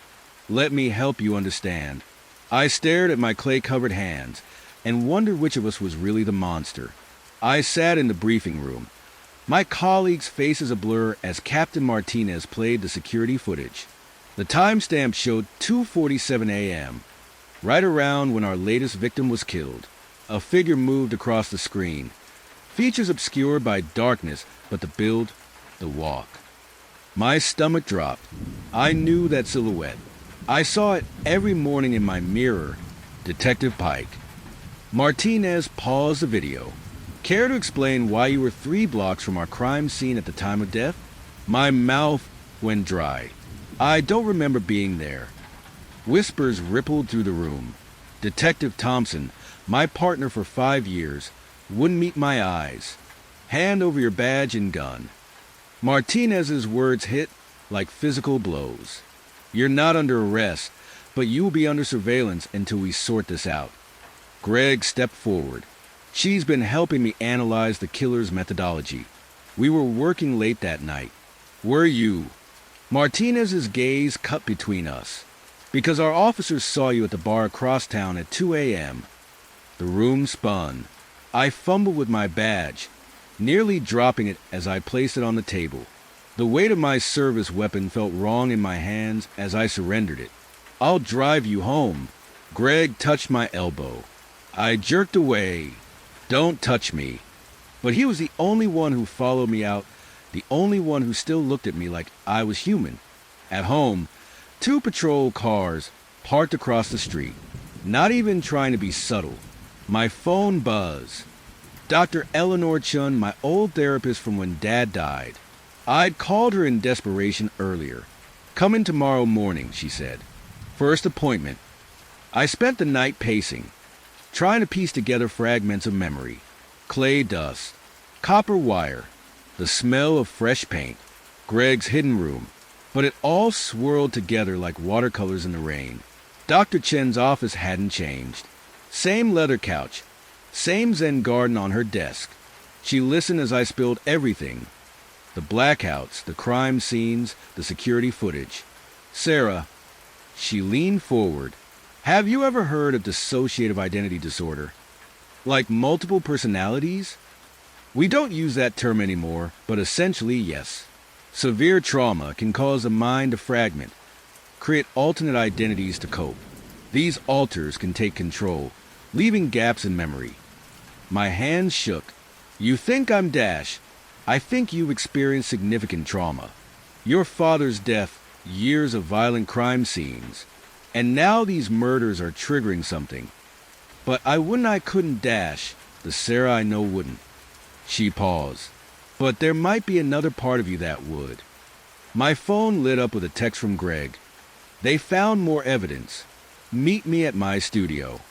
Speaker 1: Let me help you understand. I stared at my clay-covered hands and wondered which of us was really the monster. I sat in the briefing room, my colleagues' faces a blur as Captain Martinez played the security footage. The timestamp showed 2:47 a.m., right around when our latest victim was killed. A figure moved across the screen, features obscured by darkness, but the build, the walk. My stomach dropped. I knew that silhouette. I saw it every morning in my mirror. Detective Pike. Martinez paused the video. Care to explain why you were 3 blocks from our crime scene at the time of death? My mouth went dry. I don't remember being there. Whispers rippled through the room. Detective Thompson, my partner for 5 years, wouldn't meet my eyes. Hand over your badge and gun. Martinez's words hit like physical blows. You're not under arrest, but you will be under surveillance until we sort this out. Greg stepped forward. She's been helping me analyze the killer's methodology. We were working late that night. Were you? Martinez's gaze cut between us. Because our officers saw you at the bar across town at 2 a.m. The room spun. I fumbled with my badge, nearly dropping it as I placed it on the table. The weight of my service weapon felt wrong in my hands as I surrendered it. I'll drive you home. Greg touched my elbow. I jerked away. Don't touch me. But he was the only one who followed me out, the only one who still looked at me like I was human. At home, 2 patrol cars parked across the street, not even trying to be subtle. My phone buzzed. Dr. Eleanor Chun, my old therapist from when Dad died. I'd called her in desperation earlier. Come in tomorrow morning, she said. First appointment. I spent the night pacing, trying to piece together fragments of memory. Clay dust, copper wire, the smell of fresh paint, Greg's hidden room. But it all swirled together like watercolors in the rain. Dr. Chen's office hadn't changed. Same leather couch, same Zen garden on her desk. She listened as I spilled everything. The blackouts, the crime scenes, the security footage. Sarah, she leaned forward. Have you ever heard of dissociative identity disorder? Like multiple personalities? We don't use that term anymore, but essentially, yes. Severe trauma can cause the mind to fragment, create alternate identities to cope. These alters can take control, leaving gaps in memory. My hands shook. You think I'm Dash. I think you've experienced significant trauma. Your father's death, years of violent crime scenes, and now these murders are triggering something. But I couldn't Dash. The Sarah I know wouldn't. She paused. But there might be another part of you that would. My phone lit up with a text from Greg. They found more evidence. Meet me at my studio.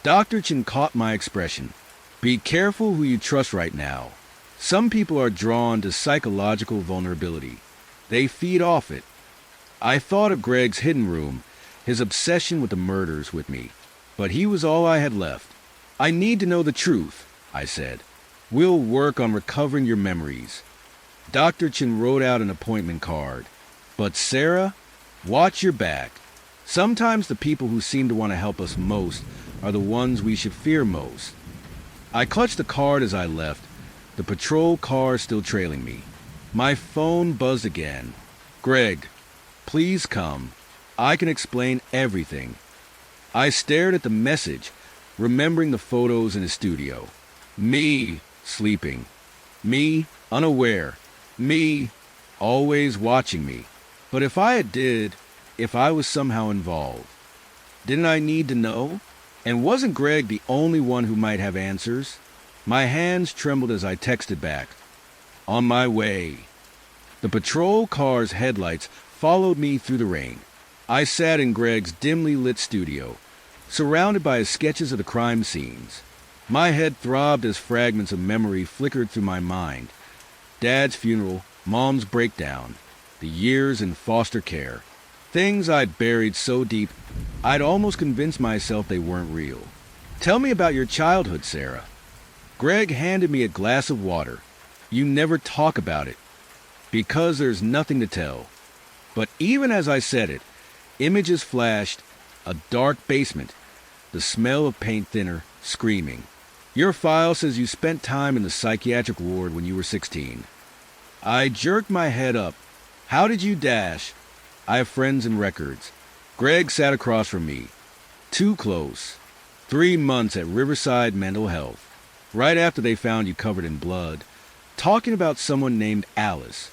Speaker 1: Dr. Chin caught my expression. Be careful who you trust right now. Some people are drawn to psychological vulnerability. They feed off it. I thought of Greg's hidden room, his obsession with the murders with me. But he was all I had left. I need to know the truth, I said. We'll work on recovering your memories. Dr. Chin wrote out an appointment card. But Sarah, watch your back. Sometimes the people who seem to want to help us most are the ones we should fear most. I clutched the card as I left, the patrol car still trailing me. My phone buzzed again. Greg, please come. I can explain everything. I stared at the message, remembering the photos in his studio. Me, sleeping. Me, unaware. Me, always watching me. But if I was somehow involved, didn't I need to know? And wasn't Greg the only one who might have answers? My hands trembled as I texted back. On my way. The patrol car's headlights followed me through the rain. I sat in Greg's dimly lit studio, surrounded by his sketches of the crime scenes. My head throbbed as fragments of memory flickered through my mind. Dad's funeral, Mom's breakdown, the years in foster care. Things I'd buried so deep, I'd almost convinced myself they weren't real. Tell me about your childhood, Sarah. Greg handed me a glass of water. You never talk about it, because there's nothing to tell. But even as I said it, images flashed, a dark basement, the smell of paint thinner, screaming. Your file says you spent time in the psychiatric ward when you were 16. I jerked my head up. How did you Dash? I have friends and records. Greg sat across from me. Too close. 3 months at Riverside Mental Health. Right after they found you covered in blood. Talking about someone named Alice.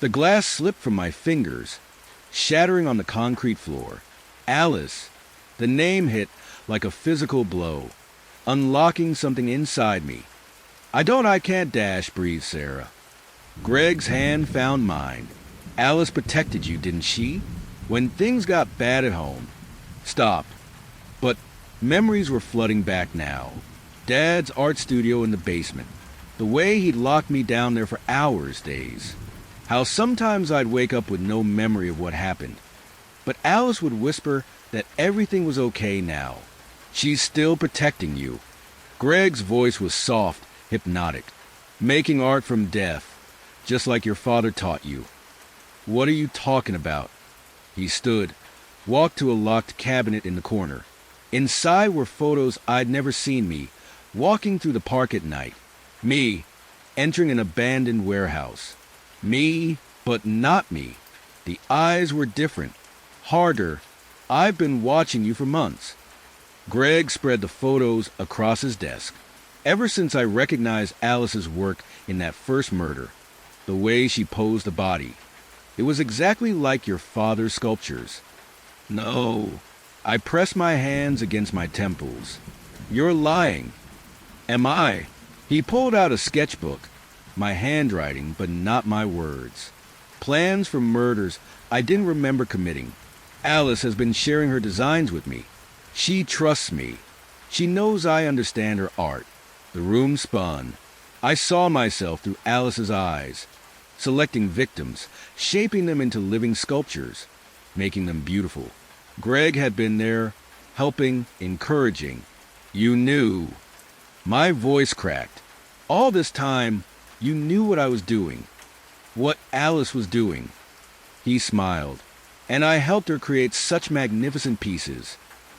Speaker 1: The glass slipped from my fingers, shattering on the concrete floor. Alice. The name hit like a physical blow, unlocking something inside me. I can't Dash, breathed Sarah. Greg's hand found mine. Alice protected you, didn't she? When things got bad at home. Stop. But memories were flooding back now. Dad's art studio in the basement. The way he'd locked me down there for hours, days. How sometimes I'd wake up with no memory of what happened. But Alice would whisper that everything was okay now. She's still protecting you. Greg's voice was soft, hypnotic. Making art from death, just like your father taught you. What are you talking about? He stood, walked to a locked cabinet in the corner. Inside were photos I'd never seen me, walking through the park at night. Me, entering an abandoned warehouse. Me, but not me. The eyes were different, harder. I've been watching you for months. Greg spread the photos across his desk. Ever since I recognized Alice's work in that first murder, the way she posed the body, it was exactly like your father's sculptures. No. I pressed my hands against my temples. You're lying. Am I? He pulled out a sketchbook, my handwriting, but not my words. Plans for murders I didn't remember committing. Alice has been sharing her designs with me. She trusts me. She knows I understand her art. The room spun. I saw myself through Alice's eyes, selecting victims, shaping them into living sculptures, making them beautiful. Greg had been there, helping, encouraging. You knew. My voice cracked. All this time, you knew what I was doing. what Alice was doing. He smiled, and I helped her create such magnificent pieces.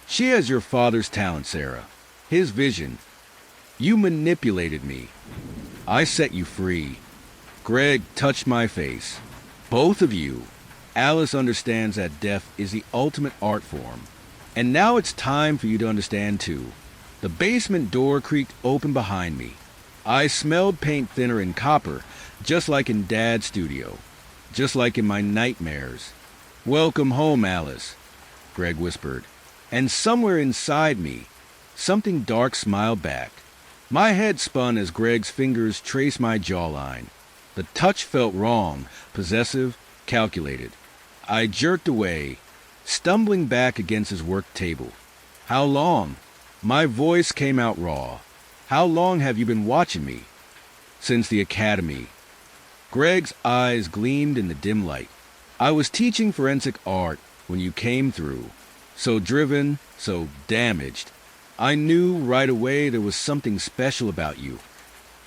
Speaker 1: She has your father's talent, Sarah. His vision. You manipulated me. I set you free. Greg touched my face. Both of you. Alice understands that death is the ultimate art form. And now it's time for you to understand too. The basement door creaked open behind me. I smelled paint thinner and copper, just like in Dad's studio. Just like in my nightmares. "Welcome home, Alice," Greg whispered. And somewhere inside me, something dark smiled back. My head spun as Greg's fingers traced my jawline. The touch felt wrong, possessive, calculated. I jerked away, stumbling back against his work table. "How long?" My voice came out raw. "How long have you been watching me?" "Since the academy." Greg's eyes gleamed in the dim light. "I was teaching forensic art when you came through. So driven, so damaged. I knew right away there was something special about you."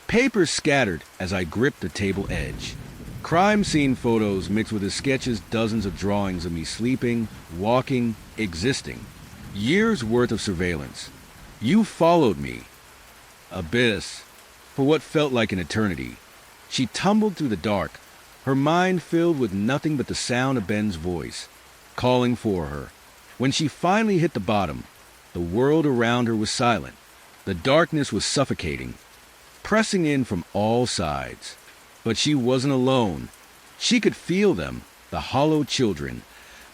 Speaker 1: Papers scattered as I gripped the table edge. Crime scene photos mixed with his sketches, dozens of drawings of me sleeping, walking, existing. Years worth of surveillance. You followed me. Abyss. For what felt like an eternity. She tumbled through the dark, her mind filled with nothing but the sound of Ben's voice, calling for her. When she finally hit the bottom, the world around her was silent. The darkness was suffocating, pressing in from all sides. But she wasn't alone. She could feel them, the hollow children,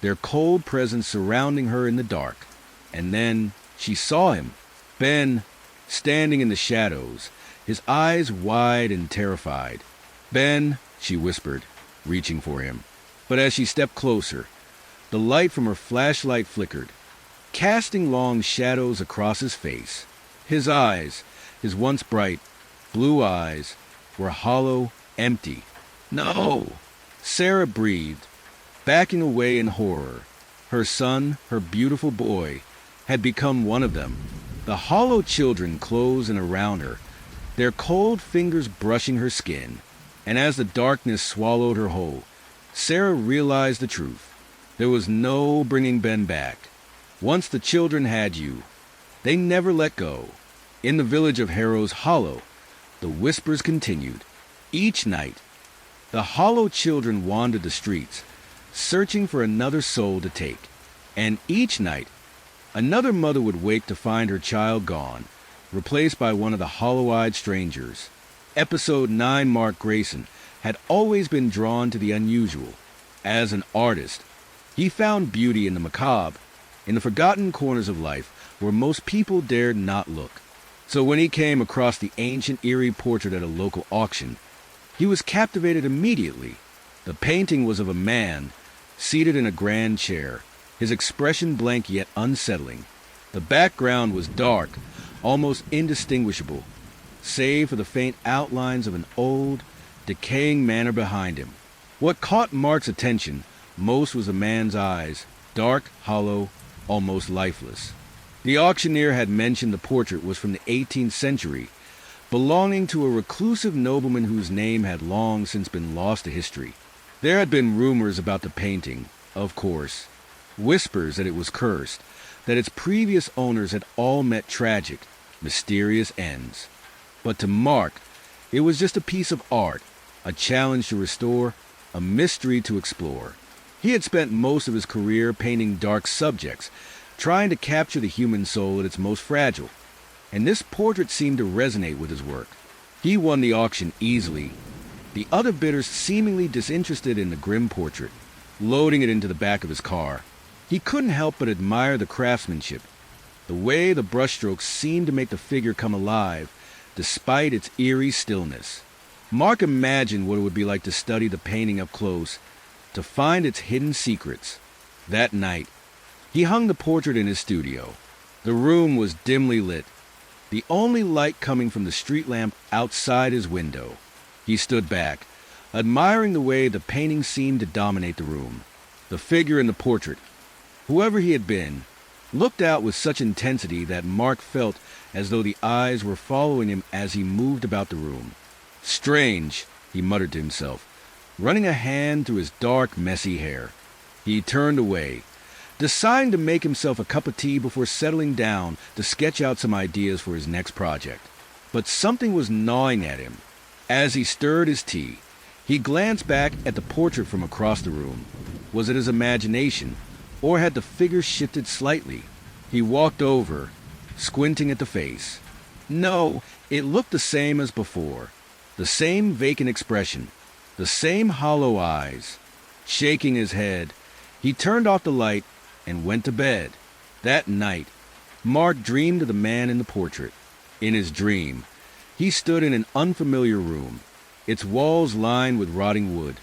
Speaker 1: their cold presence surrounding her in the dark. And then she saw him, Ben, standing in the shadows, his eyes wide and terrified. "Ben," she whispered, reaching for him. But as she stepped closer, the light from her flashlight flickered, casting long shadows across his face. His eyes, his once bright, blue eyes, were hollow, empty. "No!" Sarah breathed, backing away in horror. Her son, her beautiful boy, had become one of them. The hollow children closed in around her, their cold fingers brushing her skin. And as the darkness swallowed her whole, Sarah realized the truth. There was no bringing Ben back. Once the children had you, they never let go. In the village of Harrow's Hollow, the whispers continued. Each night, the hollow children wandered the streets, searching for another soul to take. And each night, another mother would wake to find her child gone, replaced by one of the hollow-eyed strangers. Episode 9 Mark Grayson had always been drawn to the unusual. As an artist, he found beauty in the macabre, in the forgotten corners of life where most people dared not look. So when he came across the ancient Eerie portrait at a local auction, he was captivated immediately. The painting was of a man, seated in a grand chair, his expression blank yet unsettling. The background was dark, almost indistinguishable, save for the faint outlines of an old, decaying manor behind him. What caught Mark's attention most was the man's eyes, dark, hollow, almost lifeless. The auctioneer had mentioned the portrait was from the 18th century, belonging to a reclusive nobleman whose name had long since been lost to history. There had been rumors about the painting, of course, whispers that it was cursed, that its previous owners had all met tragic, mysterious ends. But to Mark, it was just a piece of art, a challenge to restore, a mystery to explore. He had spent most of his career painting dark subjects, trying to capture the human soul at its most fragile, and this portrait seemed to resonate with his work. He won the auction easily, the other bidders seemingly disinterested in the grim portrait, loading it into the back of his car. He couldn't help but admire the craftsmanship, the way the brushstrokes seemed to make the figure come alive, despite its eerie stillness. Mark imagined what it would be like to study the painting up close, to find its hidden secrets. That night, he hung the portrait in his studio. The room was dimly lit, the only light coming from the street lamp outside his window. He stood back, admiring the way the painting seemed to dominate the room. The figure in the portrait, whoever he had been, looked out with such intensity that Mark felt as though the eyes were following him as he moved about the room. "Strange," he muttered to himself. running a hand through his dark, messy hair. He turned away, deciding to make himself a cup of tea before settling down to sketch out some ideas for his next project. But something was gnawing at him. As he stirred his tea, he glanced back at the portrait from across the room. Was it his imagination, or had the figure shifted slightly? He walked over, squinting at the face. No, it looked the same as before. The same vacant expression, the same hollow eyes. Shaking his head, he turned off the light and went to bed. That night, Mark dreamed of the man in the portrait. In his dream, he stood in an unfamiliar room, its walls lined with rotting wood,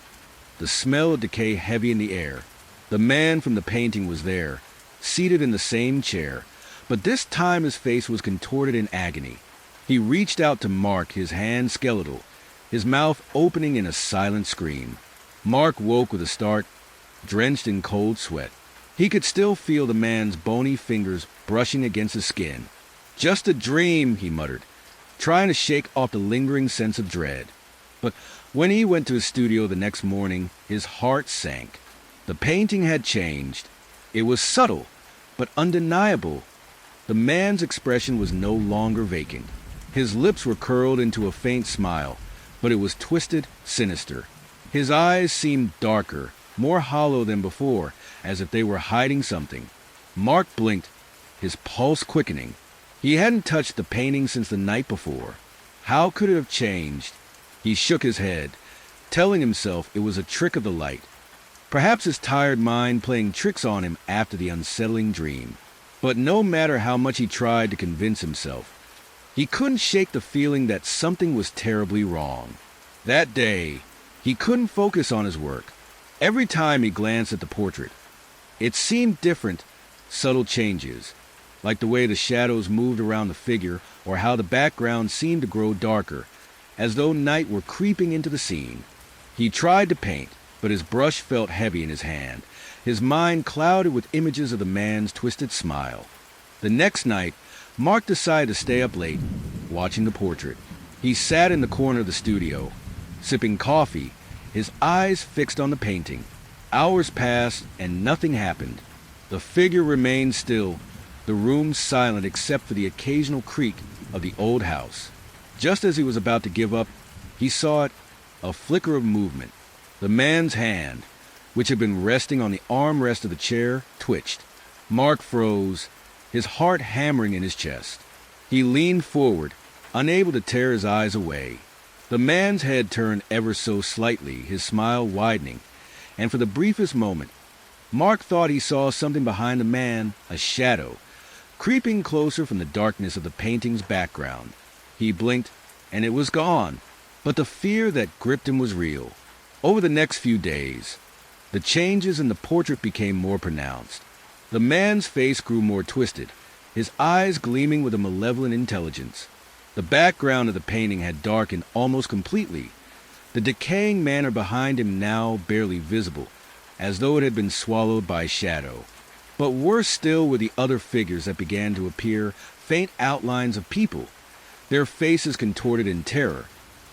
Speaker 1: the smell of decay heavy in the air. The man from the painting was there, seated in the same chair, but this time his face was contorted in agony. He reached out to Mark, his hand skeletal, his mouth opening in a silent scream. Mark woke with a start, drenched in cold sweat. He could still feel the man's bony fingers brushing against his skin. "Just a dream," he muttered, trying to shake off the lingering sense of dread. But when he went to his studio the next morning, his heart sank. The painting had changed. It was subtle, but undeniable. The man's expression was no longer vacant. His lips were curled into a faint smile, but it was twisted, sinister. His eyes seemed darker, more hollow than before, as if they were hiding something. Mark blinked, his pulse quickening. He hadn't touched the painting since the night before. How could it have changed? He shook his head, telling himself it was a trick of the light. Perhaps his tired mind playing tricks on him after the unsettling dream. But no matter how much he tried to convince himself, he couldn't shake the feeling that something was terribly wrong. That day, he couldn't focus on his work. Every time he glanced at the portrait, it seemed different, subtle changes, like the way the shadows moved around the figure or how the background seemed to grow darker, as though night were creeping into the scene. He tried to paint, but his brush felt heavy in his hand, his mind clouded with images of the man's twisted smile. The next night, Mark decided to stay up late, watching the portrait. He sat in the corner of the studio, sipping coffee, his eyes fixed on the painting. Hours passed and nothing happened. The figure remained still, the room silent except for the occasional creak of the old house. Just as he was about to give up, he saw it, a flicker of movement. The man's hand, which had been resting on the armrest of the chair, twitched. Mark froze, his heart hammering in his chest. He leaned forward, unable to tear his eyes away. The man's head turned ever so slightly, his smile widening, and for the briefest moment, Mark thought he saw something behind the man, a shadow, creeping closer from the darkness of the painting's background. He blinked, and it was gone. But the fear that gripped him was real. Over the next few days, the changes in the portrait became more pronounced. The man's face grew more twisted, his eyes gleaming with a malevolent intelligence. The background of the painting had darkened almost completely, the decaying manner behind him now barely visible, as though it had been swallowed by shadow. But worse still were the other figures that began to appear, faint outlines of people, their faces contorted in terror,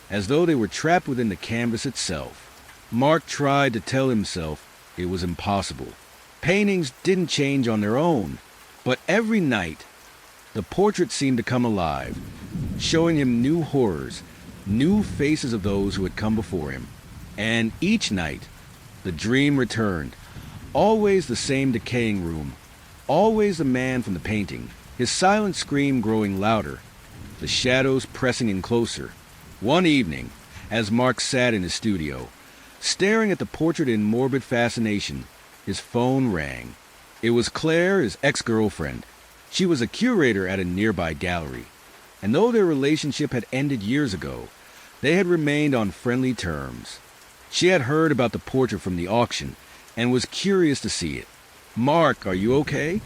Speaker 1: as though they were trapped within the canvas itself. Mark tried to tell himself it was impossible. Paintings didn't change on their own, but every night, the portrait seemed to come alive, showing him new horrors, new faces of those who had come before him. And each night, the dream returned. Always the same decaying room, always the man from the painting, his silent scream growing louder, the shadows pressing in closer. One evening, as Mark sat in his studio, staring at the portrait in morbid fascination, his phone rang. It was Claire, his ex-girlfriend. She was a curator at a nearby gallery, and though their relationship had ended years ago, they had remained on friendly terms. She had heard about the portrait from the auction and was curious to see it. "Mark, are you okay?"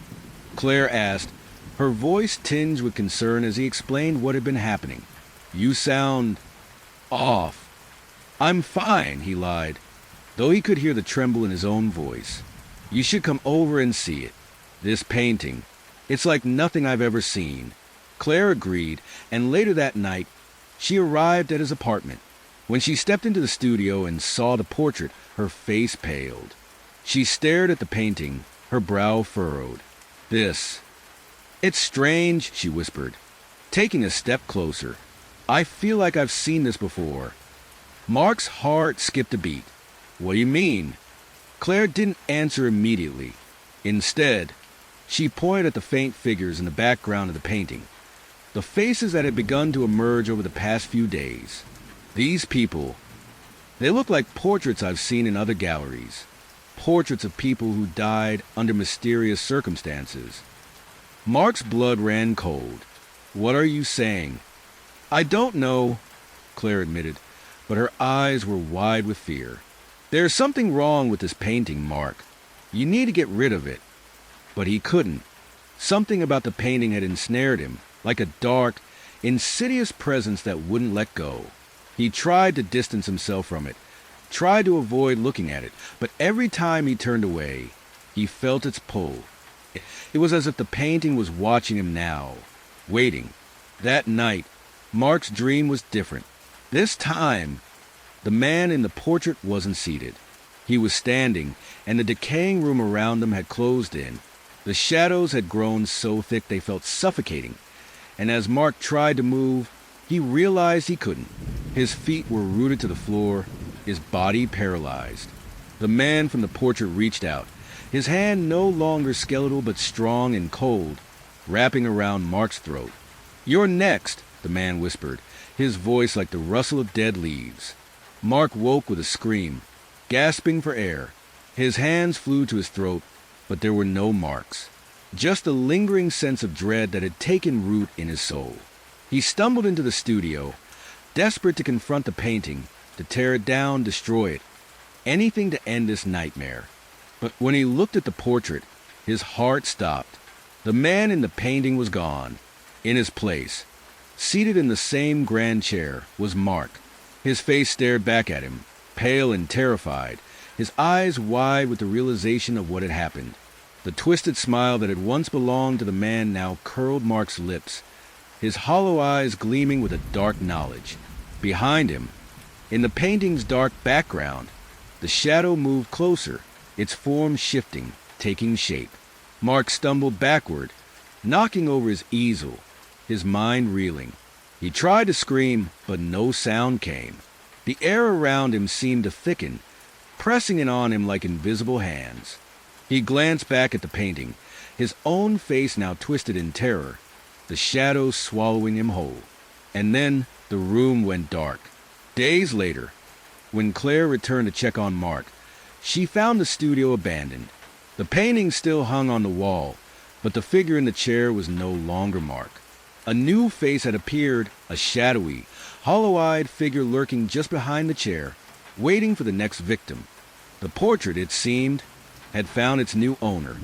Speaker 1: Claire asked, her voice tinged with concern as he explained what had been happening. "You sound off." "I'm fine," he lied, though he could hear the tremble in his own voice. "You should come over and see it. This painting, it's like nothing I've ever seen." Claire agreed, and later that night, she arrived at his apartment. When she stepped into the studio and saw the portrait, her face paled. She stared at the painting, her brow furrowed. It's strange, she whispered, taking a step closer. I feel like I've seen this before. Mark's heart skipped a beat. What do you mean? Claire didn't answer immediately. Instead, she pointed at the faint figures in the background of the painting, the faces that had begun to emerge over the past few days. These people, they look like portraits I've seen in other galleries. Portraits of people who died under mysterious circumstances. Mark's blood ran cold. What are you saying? I don't know, Claire admitted, but her eyes were wide with fear. There's something wrong with this painting, Mark. You need to get rid of it. But he couldn't. Something about the painting had ensnared him, like a dark, insidious presence that wouldn't let go. He tried to distance himself from it, tried to avoid looking at it, but every time he turned away, he felt its pull. It was as if the painting was watching him now, waiting. That night, Mark's dream was different. This time, the man in the portrait wasn't seated. He was standing, and the decaying room around him had closed in. The shadows had grown so thick they felt suffocating, and as Mark tried to move, he realized he couldn't. His feet were rooted to the floor, his body paralyzed. The man from the portrait reached out, his hand no longer skeletal but strong and cold, wrapping around Mark's throat. You're next, the man whispered, his voice like the rustle of dead leaves. Mark woke with a scream, gasping for air. His hands flew to his throat, but there were no marks. Just a lingering sense of dread that had taken root in his soul. He stumbled into the studio, desperate to confront the painting, to tear it down, destroy it. Anything to end this nightmare. But when he looked at the portrait, his heart stopped. The man in the painting was gone. In his place, seated in the same grand chair, was Mark. His face stared back at him, pale and terrified, his eyes wide with the realization of what had happened. The twisted smile that had once belonged to the man now curled Mark's lips, his hollow eyes gleaming with a dark knowledge. Behind him, in the painting's dark background, the shadow moved closer, its form shifting, taking shape. Mark stumbled backward, knocking over his easel, his mind reeling. He tried to scream, but no sound came. The air around him seemed to thicken, pressing in on him like invisible hands. He glanced back at the painting, his own face now twisted in terror, the shadows swallowing him whole. And then the room went dark. Days later, when Claire returned to check on Mark, she found the studio abandoned. The painting still hung on the wall, but the figure in the chair was no longer Mark. A new face had appeared, a shadowy, hollow-eyed figure lurking just behind the chair, waiting for the next victim. The portrait, it seemed, had found its new owner.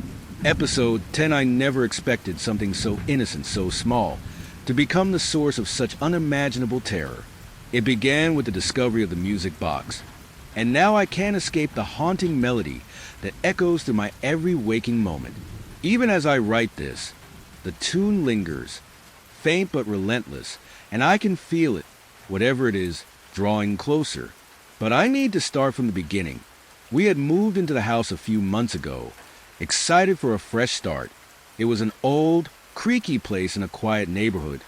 Speaker 1: Episode 10. I never expected something so innocent, so small, to become the source of such unimaginable terror. It began with the discovery of the music box, and now I can't escape the haunting melody that echoes through my every waking moment. Even as I write this, the tune lingers, faint but relentless, and I can feel it, whatever it is, drawing closer. But I need to start from the beginning. We had moved into the house a few months ago, excited for a fresh start. It was an old, creaky place in a quiet neighborhood,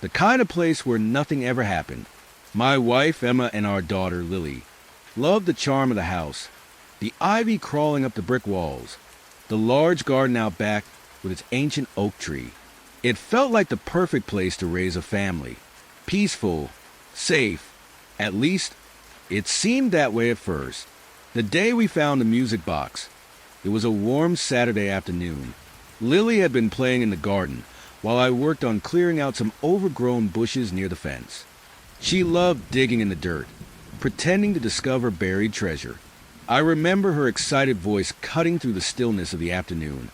Speaker 1: the kind of place where nothing ever happened. My wife, Emma, and our daughter, Lily, loved the charm of the house, the ivy crawling up the brick walls, the large garden out back with its ancient oak tree. It felt like the perfect place to raise a family. Peaceful, safe, at least it seemed that way at first. The day we found the music box, it was a warm Saturday afternoon. Lily had been playing in the garden while I worked on clearing out some overgrown bushes near the fence. She loved digging in the dirt, pretending to discover buried treasure. I remember her excited voice cutting through the stillness of the afternoon,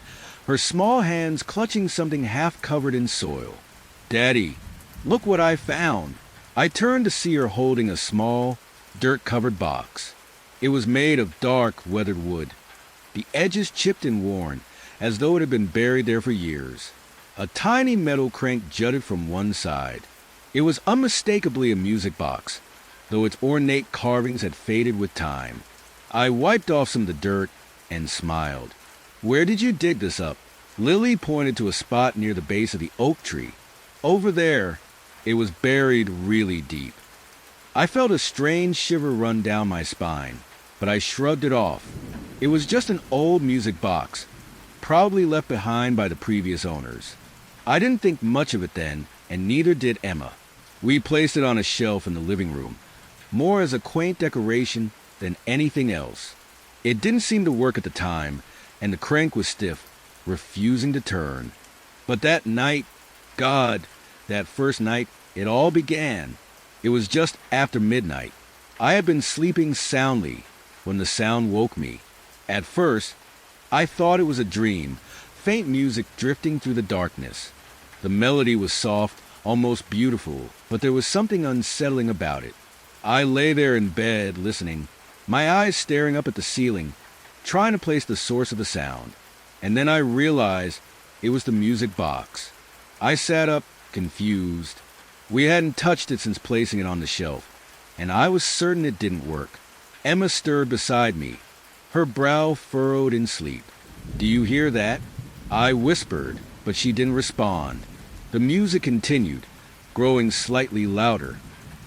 Speaker 1: her small hands clutching something half covered in soil. "Daddy, look what I found." I turned to see her holding a small, dirt-covered box. It was made of dark, weathered wood, the edges chipped and worn, as though it had been buried there for years. A tiny metal crank jutted from one side. It was unmistakably a music box, though its ornate carvings had faded with time. I wiped off some of the dirt and smiled. "Where did you dig this up?" Lily pointed to a spot near the base of the oak tree. "Over there." It was buried really deep. I felt a strange shiver run down my spine, but I shrugged it off. It was just an old music box, probably left behind by the previous owners. I didn't think much of it then, and neither did Emma. We placed it on a shelf in the living room, more as a quaint decoration than anything else. It didn't seem to work at the time, and the crank was stiff, refusing to turn. But that night, God, that first night, it all began. It was just after midnight. I had been sleeping soundly when the sound woke me. At first, I thought it was a dream, faint music drifting through the darkness. The melody was soft, almost beautiful, but there was something unsettling about it. I lay there in bed, listening, my eyes staring up at the ceiling, trying to place the source of the sound. And then I realized it was the music box. I sat up, confused. We hadn't touched it since placing it on the shelf, and I was certain it didn't work. Emma stirred beside me, her brow furrowed in sleep. "Do you hear that?" I whispered, but she didn't respond. The music continued, growing slightly louder,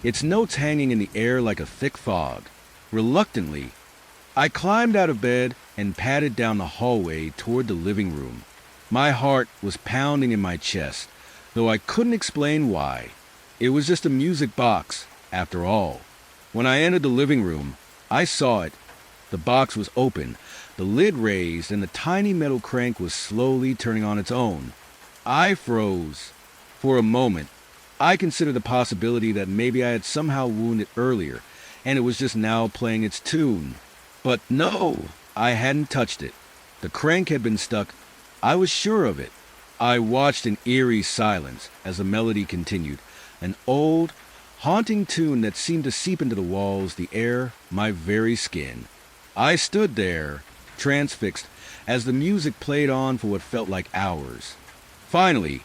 Speaker 1: its notes hanging in the air like a thick fog. Reluctantly, I climbed out of bed and padded down the hallway toward the living room. My heart was pounding in my chest, though I couldn't explain why. It was just a music box, after all. When I entered the living room, I saw it. The box was open, the lid raised, and the tiny metal crank was slowly turning on its own. I froze. For a moment, I considered the possibility that maybe I had somehow wounded it earlier, and it was just now playing its tune. But no, I hadn't touched it. The crank had been stuck. I was sure of it. I watched in eerie silence as the melody continued, an old, haunting tune that seemed to seep into the walls, the air, my very skin. I stood there, transfixed, as the music played on for what felt like hours. Finally,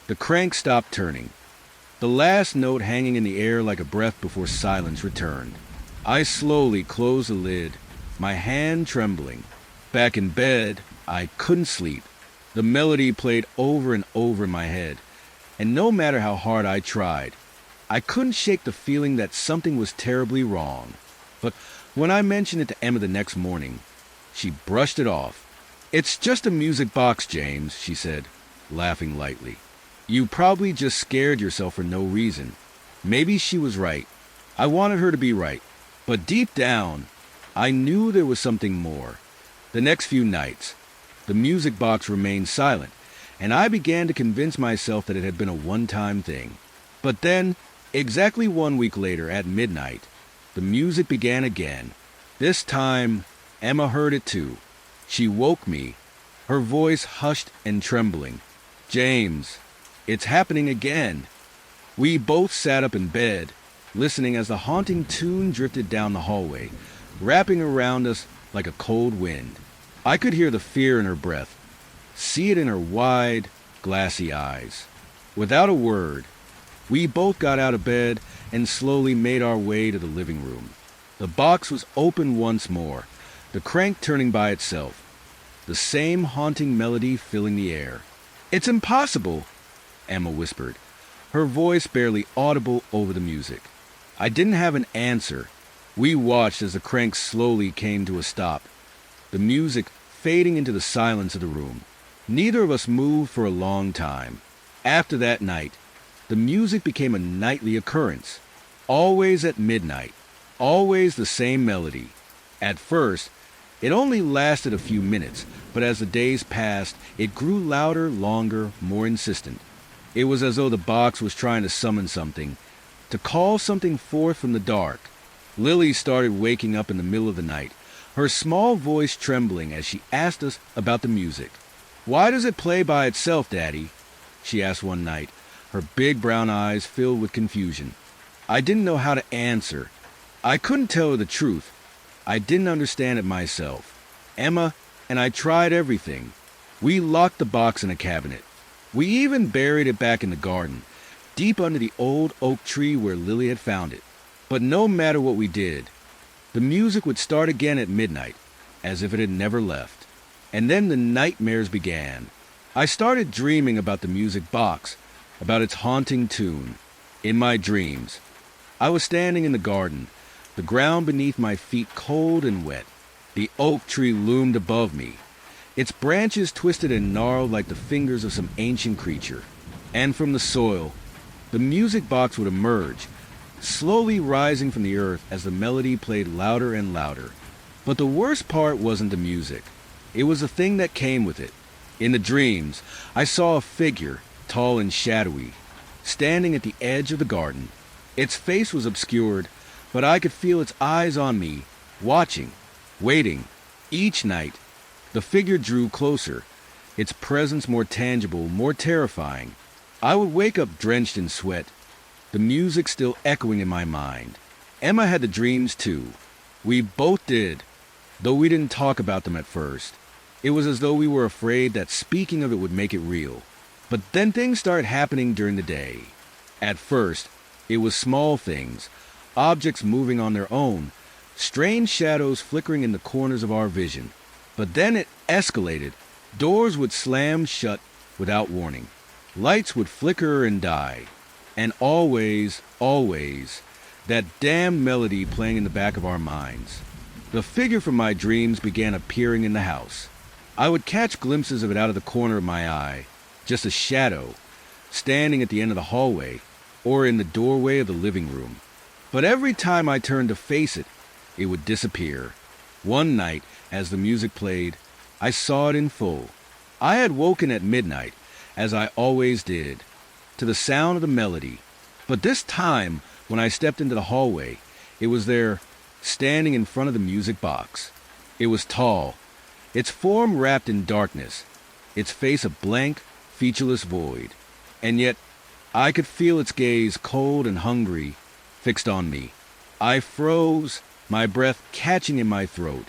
Speaker 1: the crank stopped turning, the last note hanging in the air like a breath before silence returned. I slowly closed the lid, my hand trembling. Back in bed, I couldn't sleep. The melody played over and over in my head, and no matter how hard I tried, I couldn't shake the feeling that something was terribly wrong. But when I mentioned it to Emma the next morning, she brushed it off. "It's just a music box, James," she said, laughing lightly. "You probably just scared yourself for no reason." Maybe she was right. I wanted her to be right. But deep down, I knew there was something more. The next few nights, the music box remained silent, and I began to convince myself that it had been a one-time thing. But then, exactly 1 week later, at midnight, the music began again. This time, Emma heard it too. She woke me, her voice hushed and trembling. "James, it's happening again." We both sat up in bed, listening as the haunting tune drifted down the hallway, wrapping around us like a cold wind. I could hear the fear in her breath, see it in her wide, glassy eyes. Without a word, we both got out of bed and slowly made our way to the living room. The box was open once more, the crank turning by itself, the same haunting melody filling the air. "It's impossible," Emma whispered, her voice barely audible over the music. I didn't have an answer. We watched as the crank slowly came to a stop, the music fading into the silence of the room. Neither of us moved for a long time. After that night, the music became a nightly occurrence, always at midnight, always the same melody. At first, it only lasted a few minutes, but as the days passed, it grew louder, longer, more insistent. It was as though the box was trying to summon something, to call something forth from the dark. Lily started waking up in the middle of the night, her small voice trembling as she asked us about the music. "Why does it play by itself, Daddy?" she asked one night, her big brown eyes filled with confusion. I didn't know how to answer. I couldn't tell her the truth. I didn't understand it myself. Emma and I tried everything. We locked the box in a cabinet. We even buried it back in the garden, deep under the old oak tree where Lily had found it. But no matter what we did, the music would start again at midnight, as if it had never left. And then the nightmares began. I started dreaming about the music box, about its haunting tune. In my dreams, I was standing in the garden, the ground beneath my feet cold and wet. The oak tree loomed above me, its branches twisted and gnarled like the fingers of some ancient creature. And from the soil, the music box would emerge, slowly rising from the earth as the melody played louder and louder. But the worst part wasn't the music. It was the thing that came with it. In the dreams, I saw a figure, tall and shadowy, standing at the edge of the garden. Its face was obscured, but I could feel its eyes on me, watching, waiting. Each night, the figure drew closer, its presence more tangible, more terrifying. I would wake up drenched in sweat, the music still echoing in my mind. Emma had the dreams too. We both did, though we didn't talk about them at first. It was as though we were afraid that speaking of it would make it real. But then things started happening during the day. At first, it was small things, objects moving on their own, strange shadows flickering in the corners of our vision. But then it escalated. Doors would slam shut without warning. Lights would flicker and die. And always, always, that damn melody playing in the back of our minds. The figure from my dreams began appearing in the house. I would catch glimpses of it out of the corner of my eye, just a shadow, standing at the end of the hallway or in the doorway of the living room. But every time I turned to face it, it would disappear. One night, as the music played, I saw it in full. I had woken at midnight, as I always did, to the sound of the melody. But this time, when I stepped into the hallway, it was there, standing in front of the music box. It was tall, its form wrapped in darkness, its face a blank, featureless void. And yet, I could feel its gaze, cold and hungry, fixed on me. I froze, my breath catching in my throat.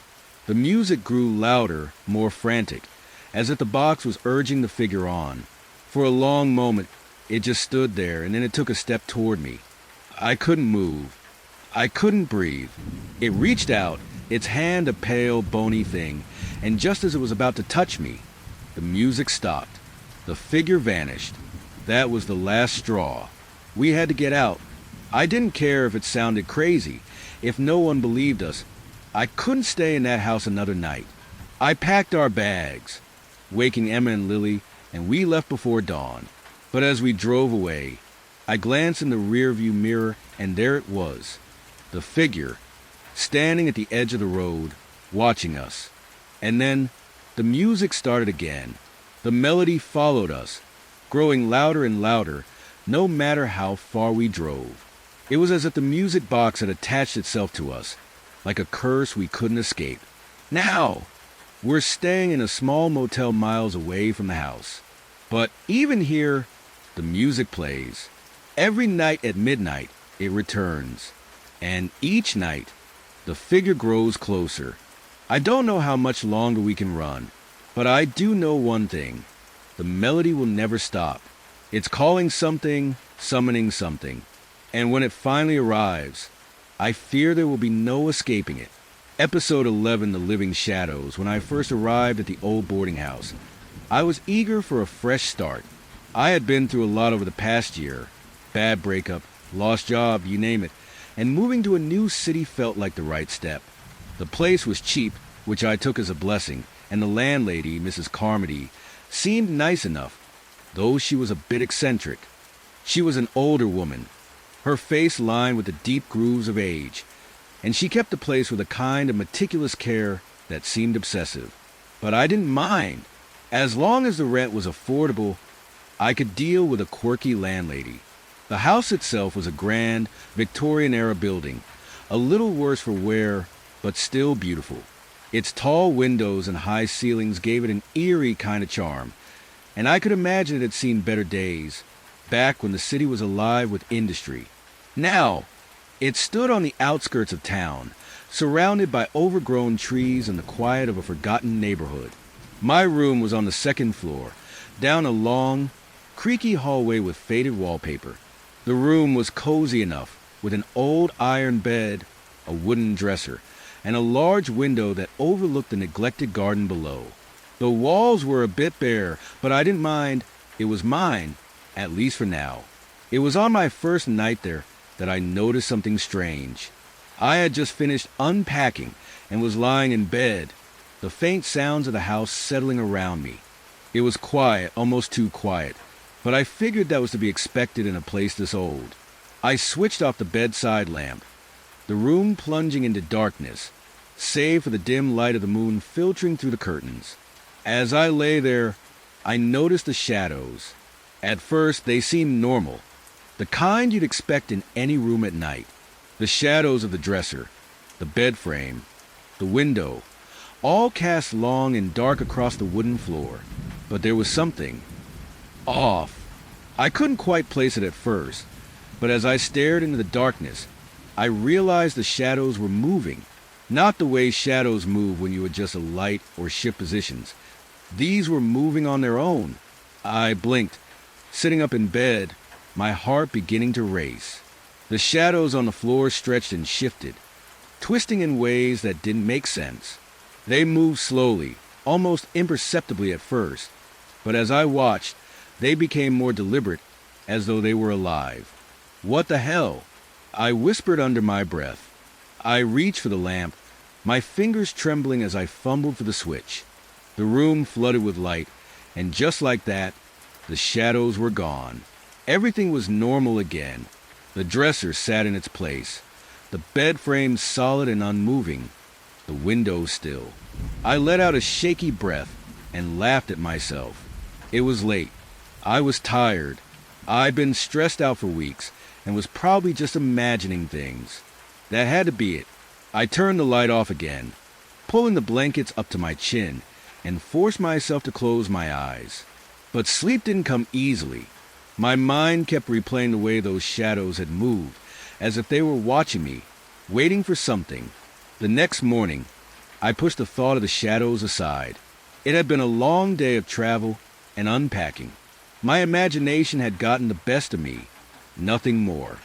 Speaker 1: The music grew louder, more frantic, as if the box was urging the figure on. For a long moment, it just stood there, and then it took a step toward me. I couldn't move. I couldn't breathe. It reached out, its hand a pale, bony thing, and just as it was about to touch me, the music stopped. The figure vanished. That was the last straw. We had to get out. I didn't care if it sounded crazy, if no one believed us. I couldn't stay in that house another night. I packed our bags, waking Emma and Lily, and we left before dawn. But as we drove away, I glanced in the rearview mirror, and there it was, the figure, standing at the edge of the road, watching us. And then the music started again. The melody followed us, growing louder and louder, no matter how far we drove. It was as if the music box had attached itself to us, like a curse we couldn't escape. Now, we're staying in a small motel miles away from the house. But even here, the music plays. Every night at midnight, it returns. And each night, the figure grows closer. I don't know how much longer we can run, but I do know one thing. The melody will never stop. It's calling something, summoning something. And when it finally arrives, I fear there will be no escaping it. Episode 11, The Living Shadows. When I first arrived at the old boarding house, I was eager for a fresh start. I had been through a lot over the past year. Bad breakup, lost job, you name it. And moving to a new city felt like the right step. The place was cheap, which I took as a blessing, and the landlady, Mrs. Carmody, seemed nice enough, though she was a bit eccentric. She was an older woman, her face lined with the deep grooves of age, and she kept the place with a kind of meticulous care that seemed obsessive. But I didn't mind. As long as the rent was affordable, I could deal with a quirky landlady. The house itself was a grand, Victorian-era building, a little worse for wear, but still beautiful. Its tall windows and high ceilings gave it an eerie kind of charm, and I could imagine it had seen better days, back when the city was alive with industry. Now, it stood on the outskirts of town, surrounded by overgrown trees and the quiet of a forgotten neighborhood. My room was on the second floor, down a long, creaky hallway with faded wallpaper. The room was cozy enough, with an old iron bed, a wooden dresser, and a large window that overlooked the neglected garden below. The walls were a bit bare, but I didn't mind. It was mine, at least for now. It was on my first night there that I noticed something strange. I had just finished unpacking and was lying in bed, the faint sounds of the house settling around me. It was quiet, almost too quiet, but I figured that was to be expected in a place this old. I switched off the bedside lamp, the room plunging into darkness, save for the dim light of the moon filtering through the curtains. As I lay there, I noticed the shadows. At first, they seemed normal, the kind you'd expect in any room at night. The shadows of the dresser, the bed frame, the window, all cast long and dark across the wooden floor. But there was something off. I couldn't quite place it at first, but as I stared into the darkness, I realized the shadows were moving. Not the way shadows move when you adjust a light or shift positions. These were moving on their own. I blinked, sitting up in bed, my heart beginning to race. The shadows on the floor stretched and shifted, twisting in ways that didn't make sense. They moved slowly, almost imperceptibly at first, but as I watched, they became more deliberate, as though they were alive. What the hell? I whispered under my breath. I reached for the lamp, my fingers trembling as I fumbled for the switch. The room flooded with light, and just like that, the shadows were gone. Everything was normal again. The dresser sat in its place, the bed frame solid and unmoving, the window still. I let out a shaky breath and laughed at myself. It was late. I was tired. I'd been stressed out for weeks and was probably just imagining things. That had to be it. I turned the light off again, pulling the blankets up to my chin, and forced myself to close my eyes. But sleep didn't come easily. My mind kept replaying the way those shadows had moved, as if they were watching me, waiting for something. The next morning, I pushed the thought of the shadows aside. It had been a long day of travel and unpacking. My imagination had gotten the best of me, nothing more.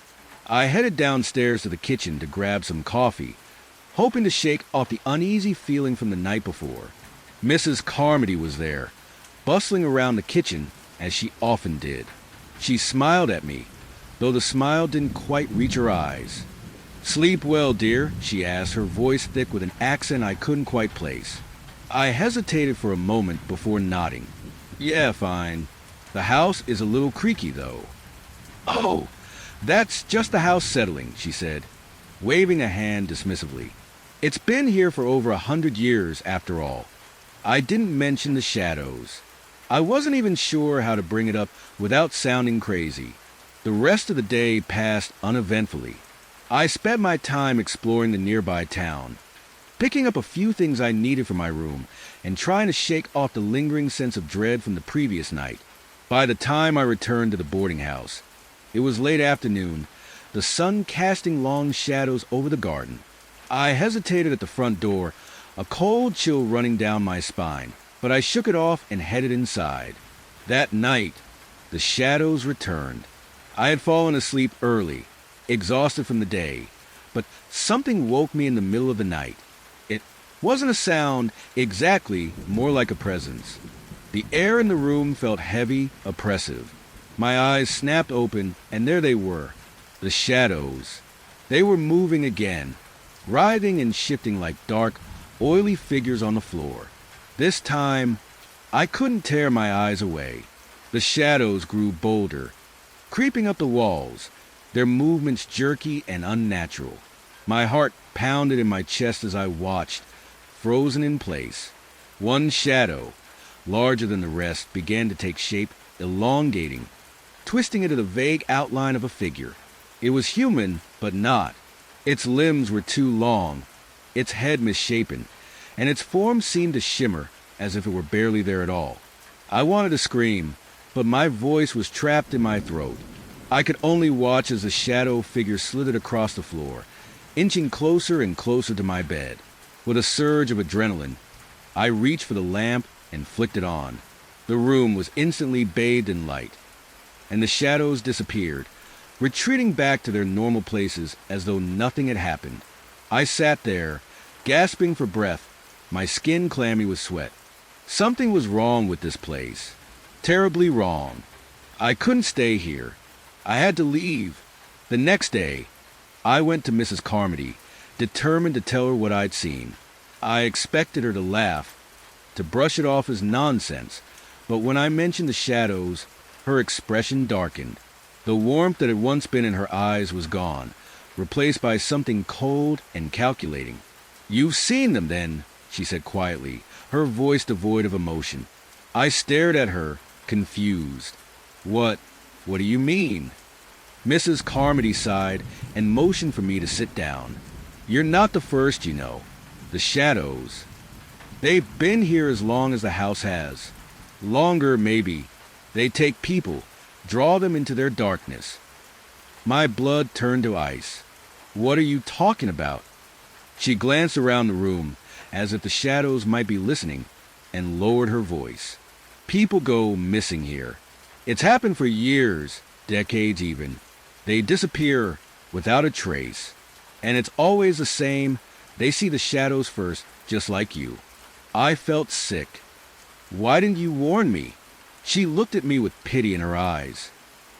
Speaker 1: I headed downstairs to the kitchen to grab some coffee, hoping to shake off the uneasy feeling from the night before. Mrs. Carmody was there, bustling around the kitchen as she often did. She smiled at me, though the smile didn't quite reach her eyes. "Sleep well, dear?" she asked, her voice thick with an accent I couldn't quite place. I hesitated for a moment before nodding. "Yeah, fine. The house is a little creaky, though." "Oh, that's just the house settling," she said, waving a hand dismissively. "It's been here for over 100 years, after all." I didn't mention the shadows. I wasn't even sure how to bring it up without sounding crazy. The rest of the day passed uneventfully. I spent my time exploring the nearby town, picking up a few things I needed for my room and trying to shake off the lingering sense of dread from the previous night. By the time I returned to the boarding house, it was late afternoon, the sun casting long shadows over the garden. I hesitated at the front door, a cold chill running down my spine, but I shook it off and headed inside. That night, the shadows returned. I had fallen asleep early, exhausted from the day, but something woke me in the middle of the night. It wasn't a sound exactly, more like a presence. The air in the room felt heavy, oppressive. My eyes snapped open, and there they were, the shadows. They were moving again, writhing and shifting like dark, oily figures on the floor. This time, I couldn't tear my eyes away. The shadows grew bolder, creeping up the walls, their movements jerky and unnatural. My heart pounded in my chest as I watched, frozen in place. One shadow, larger than the rest, began to take shape, elongating, twisting into the vague outline of a figure. It was human, but not. Its limbs were too long, its head misshapen, and its form seemed to shimmer as if it were barely there at all. I wanted to scream, but my voice was trapped in my throat. I could only watch as the shadow figure slithered across the floor, inching closer and closer to my bed. With a surge of adrenaline, I reached for the lamp and flicked it on. The room was instantly bathed in light, and the shadows disappeared, retreating back to their normal places as though nothing had happened. I sat there, gasping for breath, my skin clammy with sweat. Something was wrong with this place. Terribly wrong. I couldn't stay here. I had to leave. The next day, I went to Mrs. Carmody, determined to tell her what I'd seen. I expected her to laugh, to brush it off as nonsense, but when I mentioned the shadows, her expression darkened. The warmth that had once been in her eyes was gone, replaced by something cold and calculating. "You've seen them, then," she said quietly, her voice devoid of emotion. I stared at her, confused. What do you mean?" Mrs. Carmody sighed and motioned for me to sit down. "You're not the first, you know. The shadows. They've been here as long as the house has. Longer, maybe. They take people, draw them into their darkness." My blood turned to ice. "What are you talking about?" She glanced around the room, as if the shadows might be listening, and lowered her voice. "People go missing here. It's happened for years, decades even. They disappear without a trace. And it's always the same. They see the shadows first, just like you." I felt sick. "Why didn't you warn me?" She looked at me with pity in her eyes.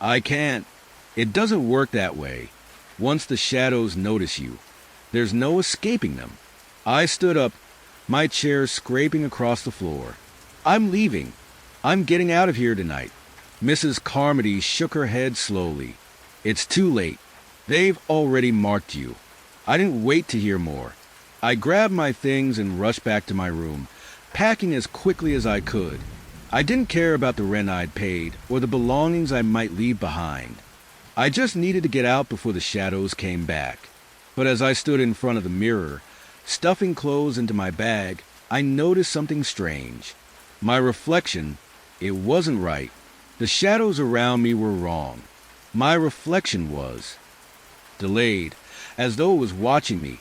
Speaker 1: "I can't. It doesn't work that way. Once the shadows notice you, there's no escaping them." I stood up, my chair scraping across the floor. "I'm leaving. I'm getting out of here tonight." Mrs. Carmody shook her head slowly. "It's too late. They've already marked you." I didn't wait to hear more. I grabbed my things and rushed back to my room, packing as quickly as I could. I didn't care about the rent I'd paid or the belongings I might leave behind. I just needed to get out before the shadows came back. But as I stood in front of the mirror, stuffing clothes into my bag, I noticed something strange. My reflection, it wasn't right. The shadows around me were wrong. My reflection was delayed, as though it was watching me,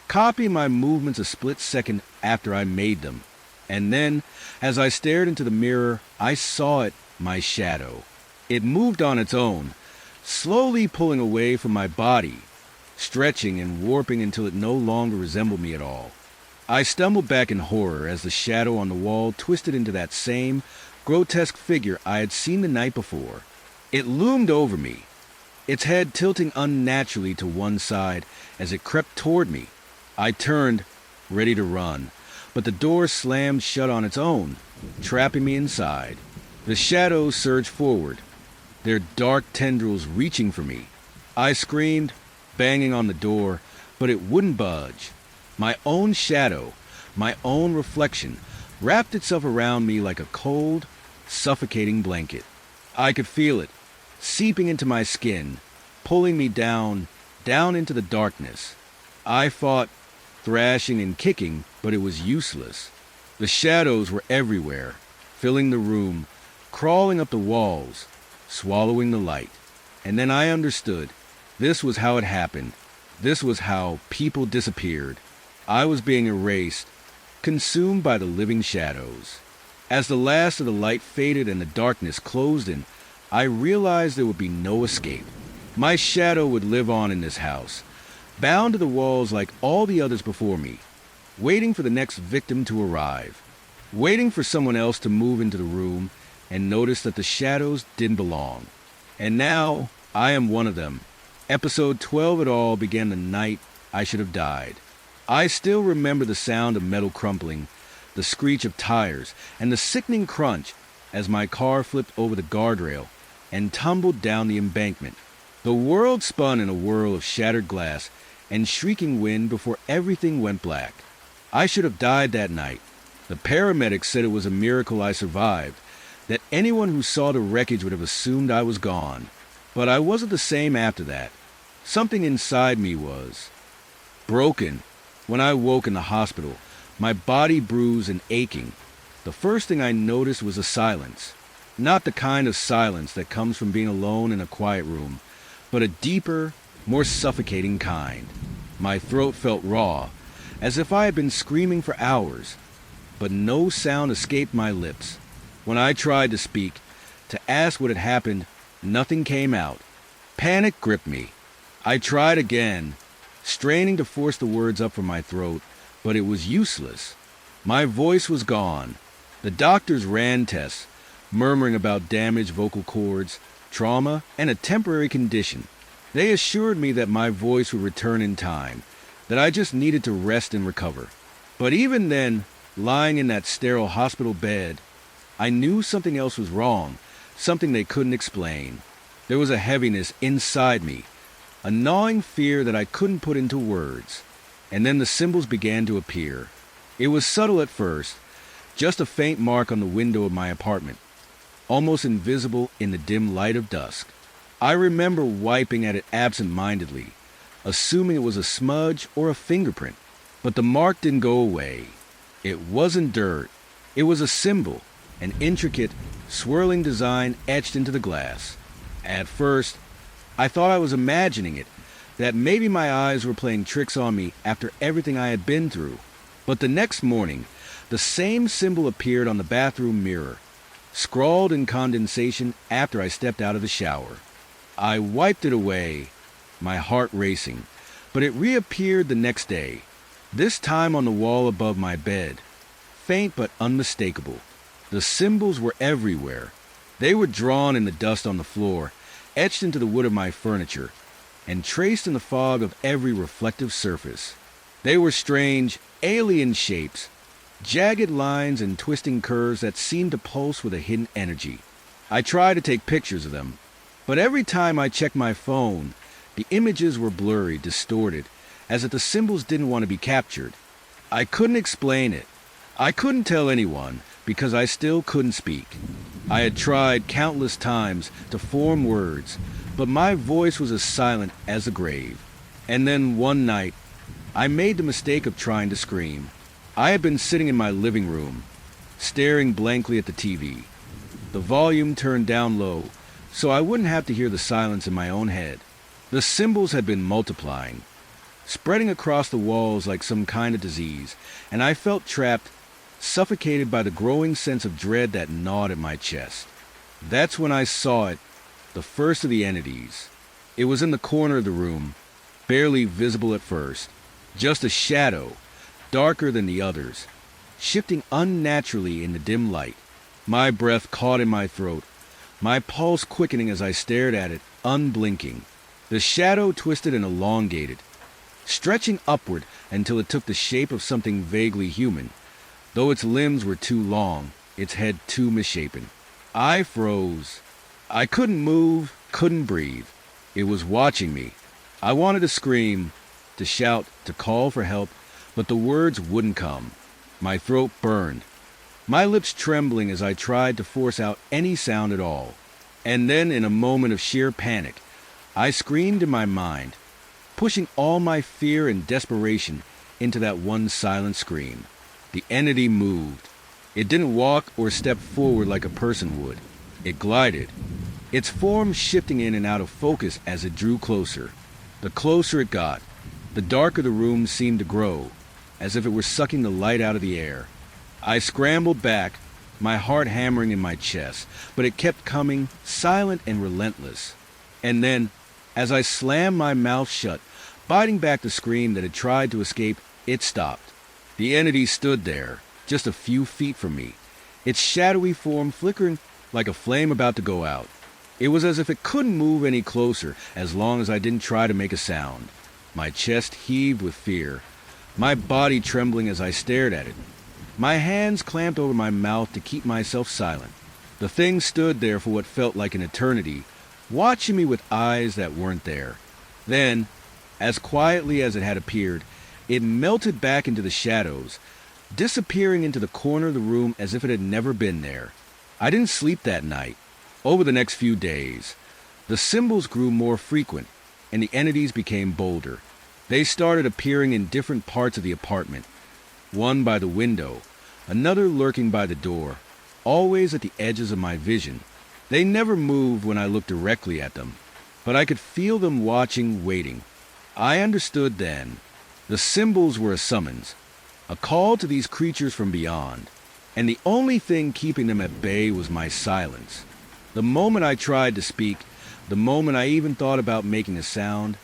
Speaker 1: copying my movements a split second after I made them. And then, as I stared into the mirror, I saw it, my shadow. It moved on its own, slowly pulling away from my body, stretching and warping until it no longer resembled me at all. I stumbled back in horror as the shadow on the wall twisted into that same grotesque figure I had seen the night before. It loomed over me, its head tilting unnaturally to one side as it crept toward me. I turned, ready to run, but the door slammed shut on its own, trapping me inside. The shadows surged forward, their dark tendrils reaching for me. I screamed, banging on the door, but it wouldn't budge. My own shadow, my own reflection, wrapped itself around me like a cold, suffocating blanket. I could feel it, seeping into my skin, pulling me down into the darkness. I fought, thrashing and kicking, but it was useless. The shadows were everywhere, filling the room, crawling up the walls, swallowing the light. And then I understood. This was how it happened. This was how people disappeared. I was being erased, consumed by the living shadows. As the last of the light faded and the darkness closed in, I realized there would be no escape. My shadow would live on in this house, bound to the walls like all the others before me, waiting for the next victim to arrive, waiting for someone else to move into the room and notice that the shadows didn't belong. And now I am one of them. Episode 12 of it all began the night I should have died. I still remember the sound of metal crumpling, the screech of tires, and the sickening crunch as my car flipped over the guardrail and tumbled down the embankment. The world spun in a whirl of shattered glass and shrieking wind before everything went black. I should have died that night. The paramedics said it was a miracle I survived, that anyone who saw the wreckage would have assumed I was gone. But I wasn't the same after that. Something inside me was broken. When I woke in the hospital, my body bruised and aching, the first thing I noticed was a silence. Not the kind of silence that comes from being alone in a quiet room, but a deeper, more suffocating kind. My throat felt raw, as if I had been screaming for hours, but no sound escaped my lips. When I tried to speak, to ask what had happened, nothing came out. Panic gripped me. I tried again, straining to force the words up from my throat, but it was useless. My voice was gone. The doctors ran tests, murmuring about damaged vocal cords, trauma, and a temporary condition. They assured me that my voice would return in time, that I just needed to rest and recover. But even then, lying in that sterile hospital bed, I knew something else was wrong, something they couldn't explain. There was a heaviness inside me, a gnawing fear that I couldn't put into words. And then the symbols began to appear. It was subtle at first, just a faint mark on the window of my apartment, almost invisible in the dim light of dusk. I remember wiping at it absent-mindedly, assuming it was a smudge or a fingerprint. But the mark didn't go away. It wasn't dirt. It was a symbol, an intricate, swirling design etched into the glass. At first, I thought I was imagining it, that maybe my eyes were playing tricks on me after everything I had been through. But the next morning, the same symbol appeared on the bathroom mirror, scrawled in condensation after I stepped out of the shower. I wiped it away, my heart racing, but it reappeared the next day, this time on the wall above my bed, faint but unmistakable. The symbols were everywhere. They were drawn in the dust on the floor, etched into the wood of my furniture, and traced in the fog of every reflective surface. They were strange, alien shapes, jagged lines and twisting curves that seemed to pulse with a hidden energy. I tried to take pictures of them, but every time I checked my phone, the images were blurry, distorted, as if the symbols didn't want to be captured. I couldn't explain it. I couldn't tell anyone, because I still couldn't speak. I had tried countless times to form words, but my voice was as silent as the grave. And then one night, I made the mistake of trying to scream. I had been sitting in my living room, staring blankly at the TV, the volume turned down low, so I wouldn't have to hear the silence in my own head. The symbols had been multiplying, spreading across the walls like some kind of disease, and I felt trapped, suffocated by the growing sense of dread that gnawed at my chest. That's when I saw it, the first of the entities. It was in the corner of the room, barely visible at first, just a shadow, darker than the others, shifting unnaturally in the dim light. My breath caught in my throat, my pulse quickening as I stared at it, unblinking. The shadow twisted and elongated, stretching upward until it took the shape of something vaguely human, though its limbs were too long, its head too misshapen. I froze. I couldn't move, couldn't breathe. It was watching me. I wanted to scream, to shout, to call for help, but the words wouldn't come. My throat burned, my lips trembling as I tried to force out any sound at all. And then, in a moment of sheer panic, I screamed in my mind, pushing all my fear and desperation into that one silent scream. The entity moved. It didn't walk or step forward like a person would. It glided, its form shifting in and out of focus as it drew closer. The closer it got, the darker the room seemed to grow, as if it were sucking the light out of the air. I scrambled back, my heart hammering in my chest, but it kept coming, silent and relentless. And then, as I slammed my mouth shut, biting back the scream that had tried to escape, it stopped. The entity stood there, just a few feet from me, its shadowy form flickering like a flame about to go out. It was as if it couldn't move any closer as long as I didn't try to make a sound. My chest heaved with fear, my body trembling as I stared at it. My hands clamped over my mouth to keep myself silent. The thing stood there for what felt like an eternity, watching me with eyes that weren't there. Then, as quietly as it had appeared, it melted back into the shadows, disappearing into the corner of the room as if it had never been there. I didn't sleep that night. Over the next few days, the symbols grew more frequent, and the entities became bolder. They started appearing in different parts of the apartment, one by the window, another lurking by the door, always at the edges of my vision. They never moved when I looked directly at them, but I could feel them watching, waiting. I understood then. The symbols were a summons, a call to these creatures from beyond, and the only thing keeping them at bay was my silence. The moment I tried to speak, The moment I even thought about making a sound,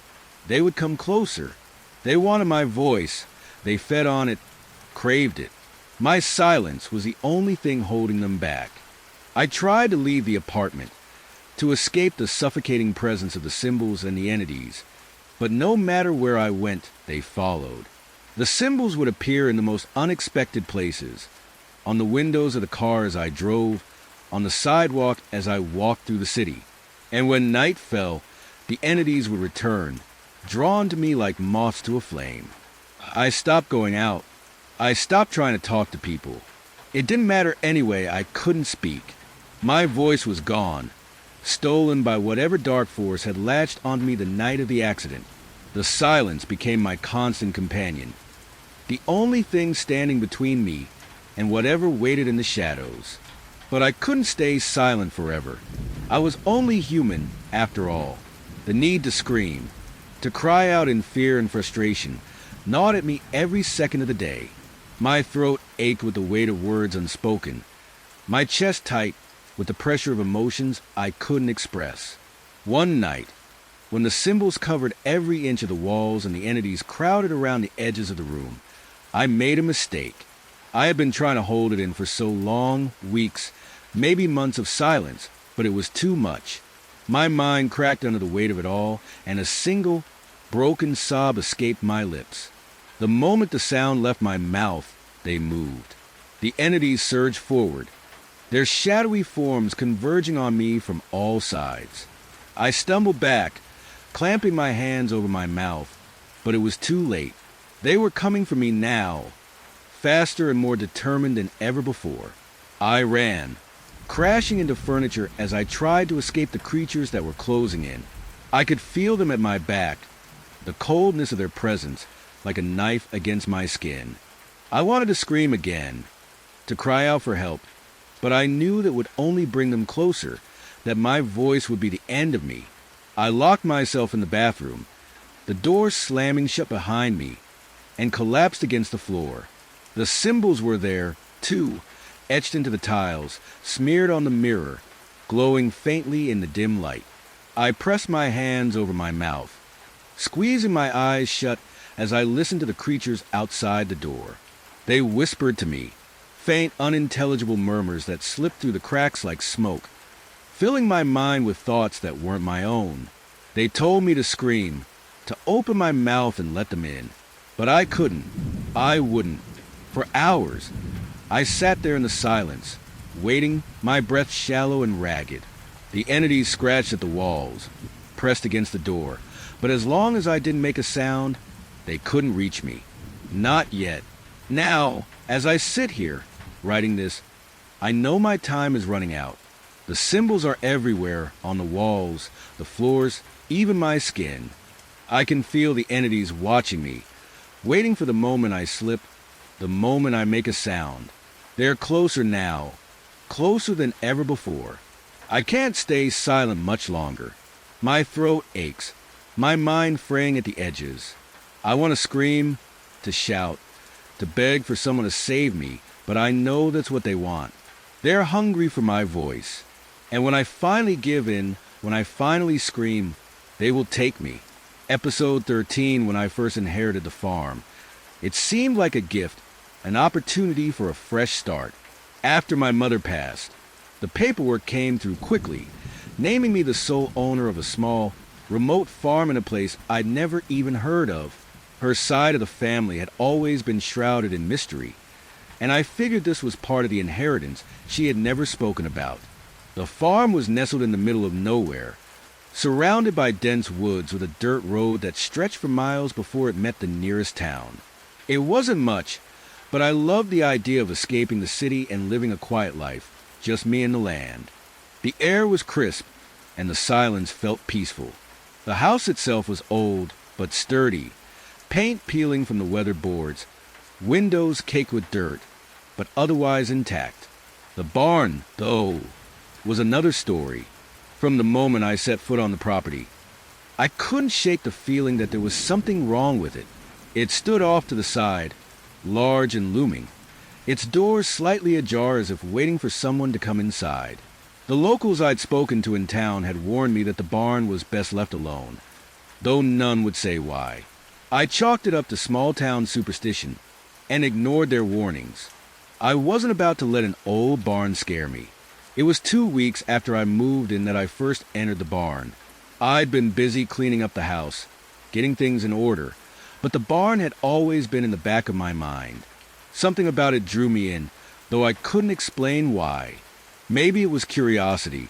Speaker 1: they would come closer. They wanted my voice. They fed on it, craved it. My silence was the only thing holding them back. I tried to leave the apartment, to escape the suffocating presence of the symbols and the entities, but no matter where I went, they followed. The symbols would appear in the most unexpected places, on the windows of the cars I drove, on the sidewalk as I walked through the city. And when night fell, the entities would return, drawn to me like moths to a flame. I stopped going out. I stopped trying to talk to people. It didn't matter anyway, I couldn't speak. My voice was gone, stolen by whatever dark force had latched onto me the night of the accident. The silence became my constant companion, the only thing standing between me and whatever waited in the shadows. But I couldn't stay silent forever. I was only human, after all. The need to scream, to cry out in fear and frustration, gnawed at me every second of the day. My throat ached with the weight of words unspoken, my chest tight with the pressure of emotions I couldn't express. One night, when the symbols covered every inch of the walls and the entities crowded around the edges of the room, I made a mistake. I had been trying to hold it in for so long, weeks, maybe months of silence, but it was too much. My mind cracked under the weight of it all, and a single, broken sob escaped my lips. The moment the sound left my mouth, they moved. The entities surged forward, their shadowy forms converging on me from all sides. I stumbled back, clamping my hands over my mouth, but it was too late. They were coming for me now, faster and more determined than ever before. I ran, crashing into furniture as I tried to escape the creatures that were closing in. I could feel them at my back, the coldness of their presence like a knife against my skin. I wanted to scream again, to cry out for help, but I knew that would only bring them closer, that my voice would be the end of me. I locked myself in the bathroom, the door slamming shut behind me, and collapsed against the floor. The symbols were there, too, etched into the tiles, smeared on the mirror, glowing faintly in the dim light. I pressed my hands over my mouth, squeezing my eyes shut as I listened to the creatures outside the door. They whispered to me, faint, unintelligible murmurs that slipped through the cracks like smoke, filling my mind with thoughts that weren't my own. They told me to scream, to open my mouth and let them in. But I couldn't. I wouldn't. For hours, I sat there in the silence, waiting, my breath shallow and ragged. The entities scratched at the walls, pressed against the door, but as long as I didn't make a sound, they couldn't reach me. Not yet. Now, as I sit here, writing this, I know my time is running out. The symbols are everywhere, on the walls, the floors, even my skin. I can feel the entities watching me, waiting for the moment I slip, the moment I make a sound. They're closer now, closer than ever before. I can't stay silent much longer. My throat aches, my mind fraying at the edges. I want to scream, to shout, to beg for someone to save me, but I know that's what they want. They're hungry for my voice. And when I finally give in, when I finally scream, they will take me. Episode 13, when I first inherited the farm. It seemed like a gift, an opportunity for a fresh start. After my mother passed, the paperwork came through quickly, naming me the sole owner of a small, remote farm in a place I'd never even heard of. Her side of the family had always been shrouded in mystery, and I figured this was part of the inheritance she had never spoken about. The farm was nestled in the middle of nowhere, surrounded by dense woods with a dirt road that stretched for miles before it met the nearest town. It wasn't much, but I loved the idea of escaping the city and living a quiet life, just me and the land. The air was crisp, and the silence felt peaceful. The house itself was old, but sturdy, paint peeling from the weathered boards, windows caked with dirt, but otherwise intact. The barn, though, was another story. From the moment I set foot on the property, I couldn't shake the feeling that there was something wrong with it. It stood off to the side, large and looming, its doors slightly ajar as if waiting for someone to come inside. The locals I'd spoken to in town had warned me that the barn was best left alone, though none would say why. I chalked it up to small-town superstition and ignored their warnings. I wasn't about to let an old barn scare me. It was 2 weeks after I moved in that I first entered the barn. I'd been busy cleaning up the house, getting things in order, but the barn had always been in the back of my mind. Something about it drew me in, though I couldn't explain why. Maybe it was curiosity.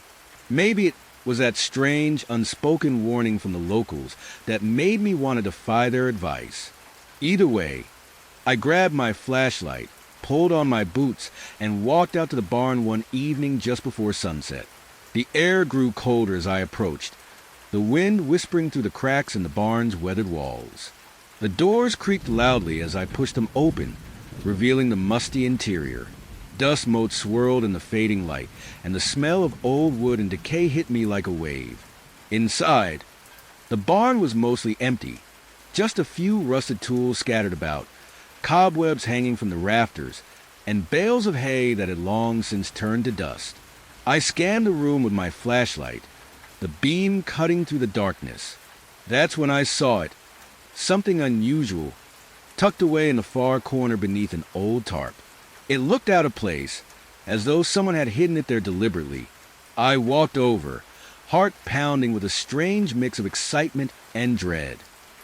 Speaker 1: Maybe it was that strange, unspoken warning from the locals that made me want to defy their advice. Either way, I grabbed my flashlight, pulled on my boots, and walked out to the barn one evening just before sunset. The air grew colder as I approached, the wind whispering through the cracks in the barn's weathered walls. The doors creaked loudly as I pushed them open, revealing the musty interior. Dust motes swirled in the fading light, and the smell of old wood and decay hit me like a wave. Inside, the barn was mostly empty, just a few rusted tools scattered about, cobwebs hanging from the rafters, and bales of hay that had long since turned to dust. I scanned the room with my flashlight, the beam cutting through the darkness. That's when I saw it, something unusual, tucked away in the far corner beneath an old tarp. It looked out of place, as though someone had hidden it there deliberately. I walked over, heart pounding with a strange mix of excitement and dread.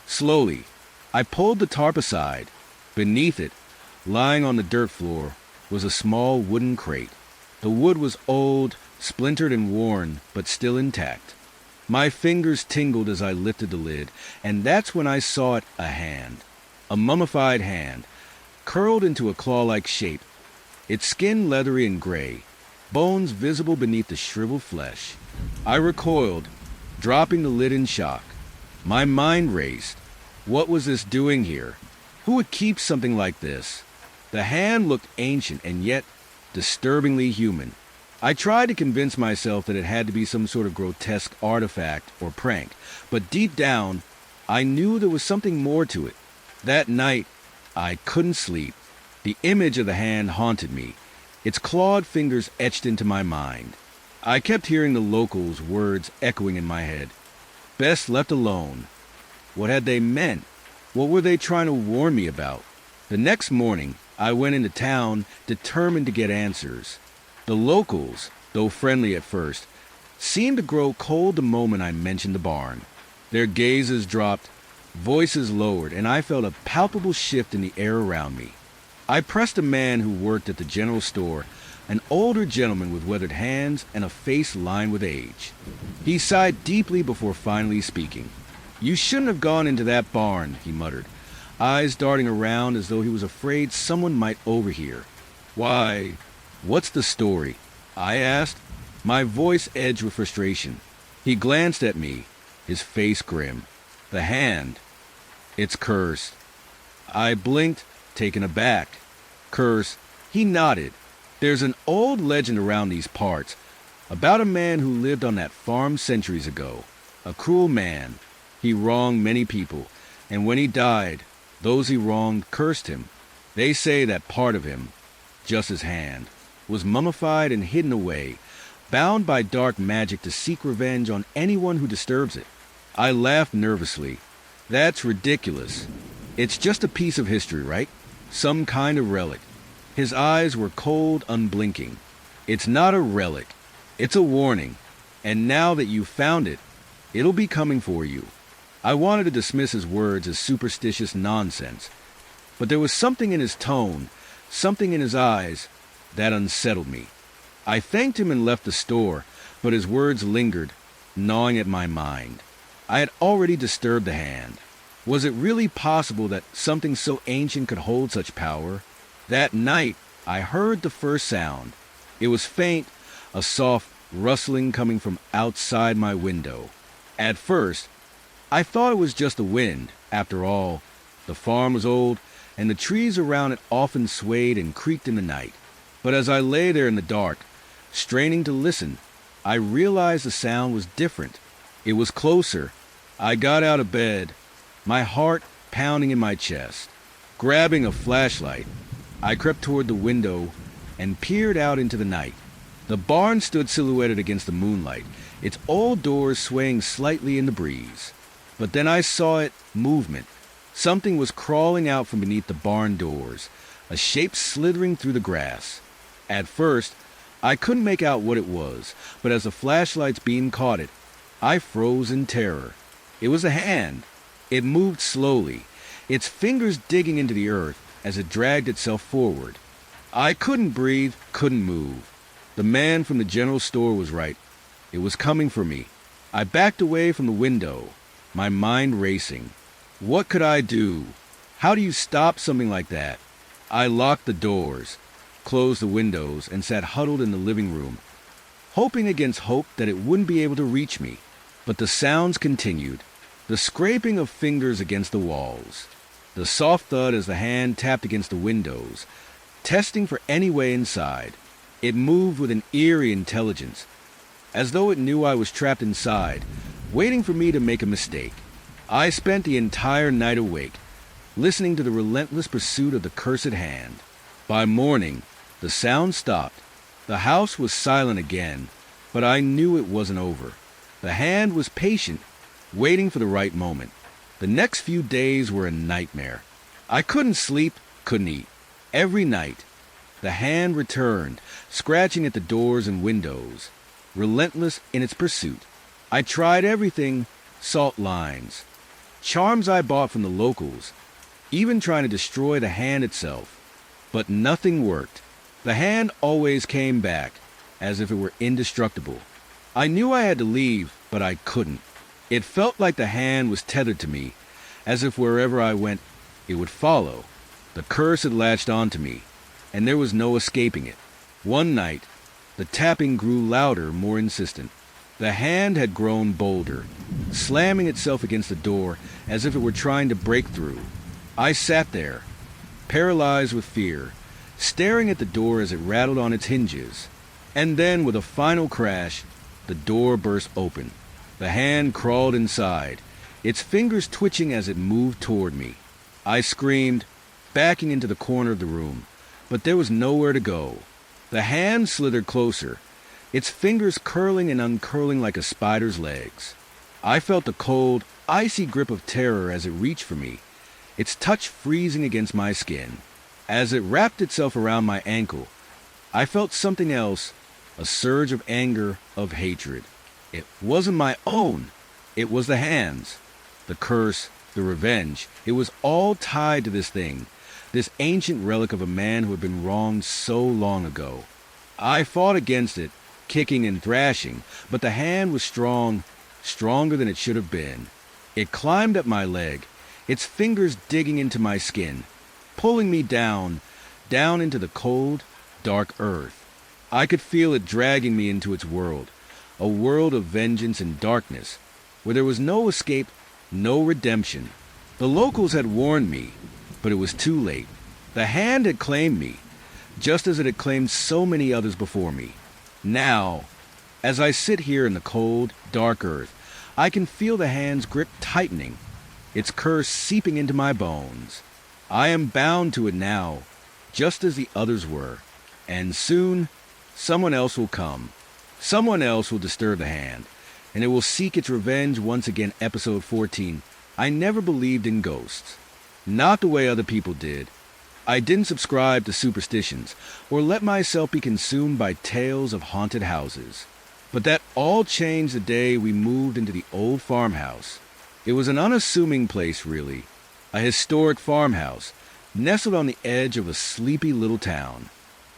Speaker 1: Slowly, I pulled the tarp aside. Beneath it, lying on the dirt floor, was a small wooden crate. The wood was old, splintered and worn, but still intact. My fingers tingled as I lifted the lid, and that's when I saw it, a hand. A mummified hand, curled into a claw-like shape, its skin leathery and gray, bones visible beneath the shriveled flesh. I recoiled, dropping the lid in shock. My mind raced. What was this doing here? Who would keep something like this? The hand looked ancient and yet disturbingly human. I tried to convince myself that it had to be some sort of grotesque artifact or prank, but deep down, I knew there was something more to it. That night, I couldn't sleep. The image of the hand haunted me, its clawed fingers etched into my mind. I kept hearing the locals' words echoing in my head. Best left alone. What had they meant? What were they trying to warn me about? The next morning, I went into town, determined to get answers. The locals, though friendly at first, seemed to grow cold the moment I mentioned the barn. Their gazes dropped, voices lowered, and I felt a palpable shift in the air around me. I pressed a man who worked at the general store, an older gentleman with weathered hands and a face lined with age. He sighed deeply before finally speaking. "You shouldn't have gone into that barn," he muttered, eyes darting around as though he was afraid someone might overhear. "Why, what's the story?" I asked, my voice edged with frustration. He glanced at me, his face grim. "The hand. It's cursed." I blinked, taken aback. "Curse?" He nodded. "There's an old legend around these parts about a man who lived on that farm centuries ago. A cruel man. He wronged many people, and when he died, those he wronged cursed him. They say that part of him, just his hand, was mummified and hidden away, bound by dark magic to seek revenge on anyone who disturbs it." I laughed nervously. "That's ridiculous. It's just a piece of history, right? Some kind of relic." His eyes were cold, unblinking. "It's not a relic. It's a warning. And now that you've found it, it'll be coming for you." I wanted to dismiss his words as superstitious nonsense, but there was something in his tone, something in his eyes, that unsettled me. I thanked him and left the store, but his words lingered, gnawing at my mind. I had already disturbed the hand. Was it really possible that something so ancient could hold such power? That night, I heard the first sound. It was faint, a soft rustling coming from outside my window. At first, I thought it was just the wind. After all, the farm was old, and the trees around it often swayed and creaked in the night. But as I lay there in the dark, straining to listen, I realized the sound was different. It was closer. I got out of bed, my heart pounding in my chest. Grabbing a flashlight, I crept toward the window and peered out into the night. The barn stood silhouetted against the moonlight, its old doors swaying slightly in the breeze. But then I saw it, movement. Something was crawling out from beneath the barn doors, a shape slithering through the grass. At first, I couldn't make out what it was, but as the flashlight's beam caught it, I froze in terror. It was a hand. It moved slowly, its fingers digging into the earth as it dragged itself forward. I couldn't breathe, couldn't move. The man from the general store was right. It was coming for me. I backed away from the window, my mind racing. What could I do? How do you stop something like that? I locked the doors, closed the windows, and sat huddled in the living room, hoping against hope that it wouldn't be able to reach me. But the sounds continued, the scraping of fingers against the walls, the soft thud as the hand tapped against the windows, testing for any way inside. It moved with an eerie intelligence, as though it knew I was trapped inside, waiting for me to make a mistake. I spent the entire night awake, listening to the relentless pursuit of the cursed hand. By morning, the sound stopped. The house was silent again, but I knew it wasn't over. The hand was patient, waiting for the right moment. The next few days were a nightmare. I couldn't sleep, couldn't eat. Every night, the hand returned, scratching at the doors and windows, relentless in its pursuit. I tried everything, salt lines, charms I bought from the locals, even trying to destroy the hand itself. But nothing worked. The hand always came back, as if it were indestructible. I knew I had to leave, but I couldn't. It felt like the hand was tethered to me, as if wherever I went, it would follow. The curse had latched onto me, and there was no escaping it. One night, the tapping grew louder, more insistent. The hand had grown bolder, slamming itself against the door as if it were trying to break through. I sat there, paralyzed with fear, staring at the door as it rattled on its hinges. And then, with a final crash, the door burst open. The hand crawled inside, its fingers twitching as it moved toward me. I screamed, backing into the corner of the room, but there was nowhere to go. The hand slithered closer, its fingers curling and uncurling like a spider's legs. I felt the cold, icy grip of terror as it reached for me, its touch freezing against my skin. As it wrapped itself around my ankle, I felt something else, a surge of anger, of hatred. It wasn't my own. It was the hand's. The curse, the revenge, it was all tied to this thing, this ancient relic of a man who had been wronged so long ago. I fought against it, kicking and thrashing, but the hand was strong, stronger than it should have been. It climbed up my leg, its fingers digging into my skin, pulling me down, down into the cold, dark earth. I could feel it dragging me into its world, a world of vengeance and darkness, where there was no escape, no redemption. The locals had warned me, but it was too late. The hand had claimed me, just as it had claimed so many others before me. Now, as I sit here in the cold, dark earth, I can feel the hand's grip tightening, its curse seeping into my bones. I am bound to it now, just as the others were, and soon someone else will come. Someone else will disturb the hand, and it will seek its revenge once again. Episode 14. I never believed in ghosts. Not the way other people did. I didn't subscribe to superstitions, or let myself be consumed by tales of haunted houses. But that all changed the day we moved into the old farmhouse. It was an unassuming place, really. A historic farmhouse, nestled on the edge of a sleepy little town.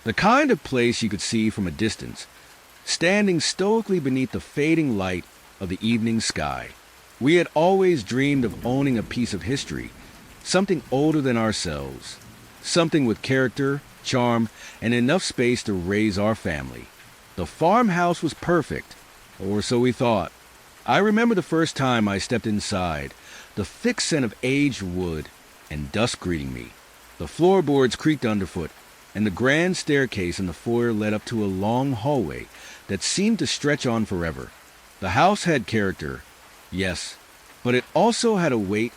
Speaker 1: The kind of place you could see from a distance, standing stoically beneath the fading light of the evening sky. We had always dreamed of owning a piece of history, something older than ourselves, something with character, charm, and enough space to raise our family. The farmhouse was perfect, or so we thought. I remember the first time I stepped inside, the thick scent of aged wood and dust greeting me. The floorboards creaked underfoot, and the grand staircase in the foyer led up to a long hallway that seemed to stretch on forever. The house had character, yes, but it also had a weight,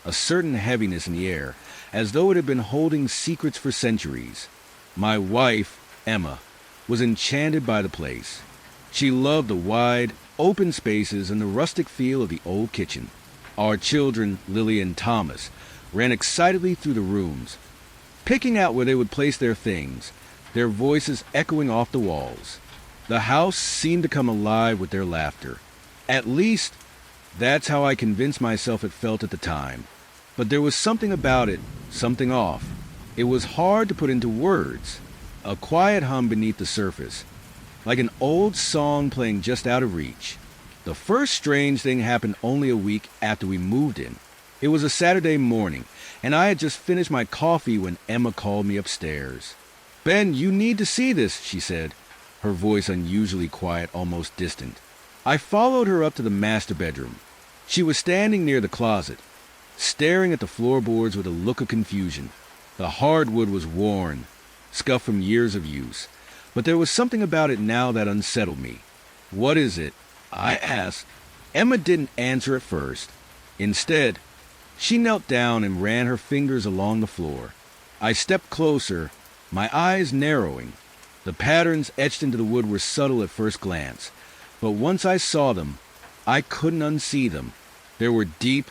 Speaker 1: a certain heaviness in the air, as though it had been holding secrets for centuries. My wife, Emma, was enchanted by the place. She loved the wide, open spaces and the rustic feel of the old kitchen. Our children, Lily and Thomas, ran excitedly through the rooms, picking out where they would place their things, their voices echoing off the walls. The house seemed to come alive with their laughter. At least, that's how I convinced myself it felt at the time. But there was something about it, something off. It was hard to put into words. A quiet hum beneath the surface, like an old song playing just out of reach. The first strange thing happened only a week after we moved in. It was a Saturday morning, and I had just finished my coffee when Emma called me upstairs. "Ben, you need to see this," she said, her voice unusually quiet, almost distant. I followed her up to the master bedroom. She was standing near the closet, staring at the floorboards with a look of confusion. The hardwood was worn, scuffed from years of use, but there was something about it now that unsettled me. "What is it?" I asked. Emma didn't answer at first. Instead, she knelt down and ran her fingers along the floor. I stepped closer, my eyes narrowing. The patterns etched into the wood were subtle at first glance, but once I saw them, I couldn't unsee them. There were deep,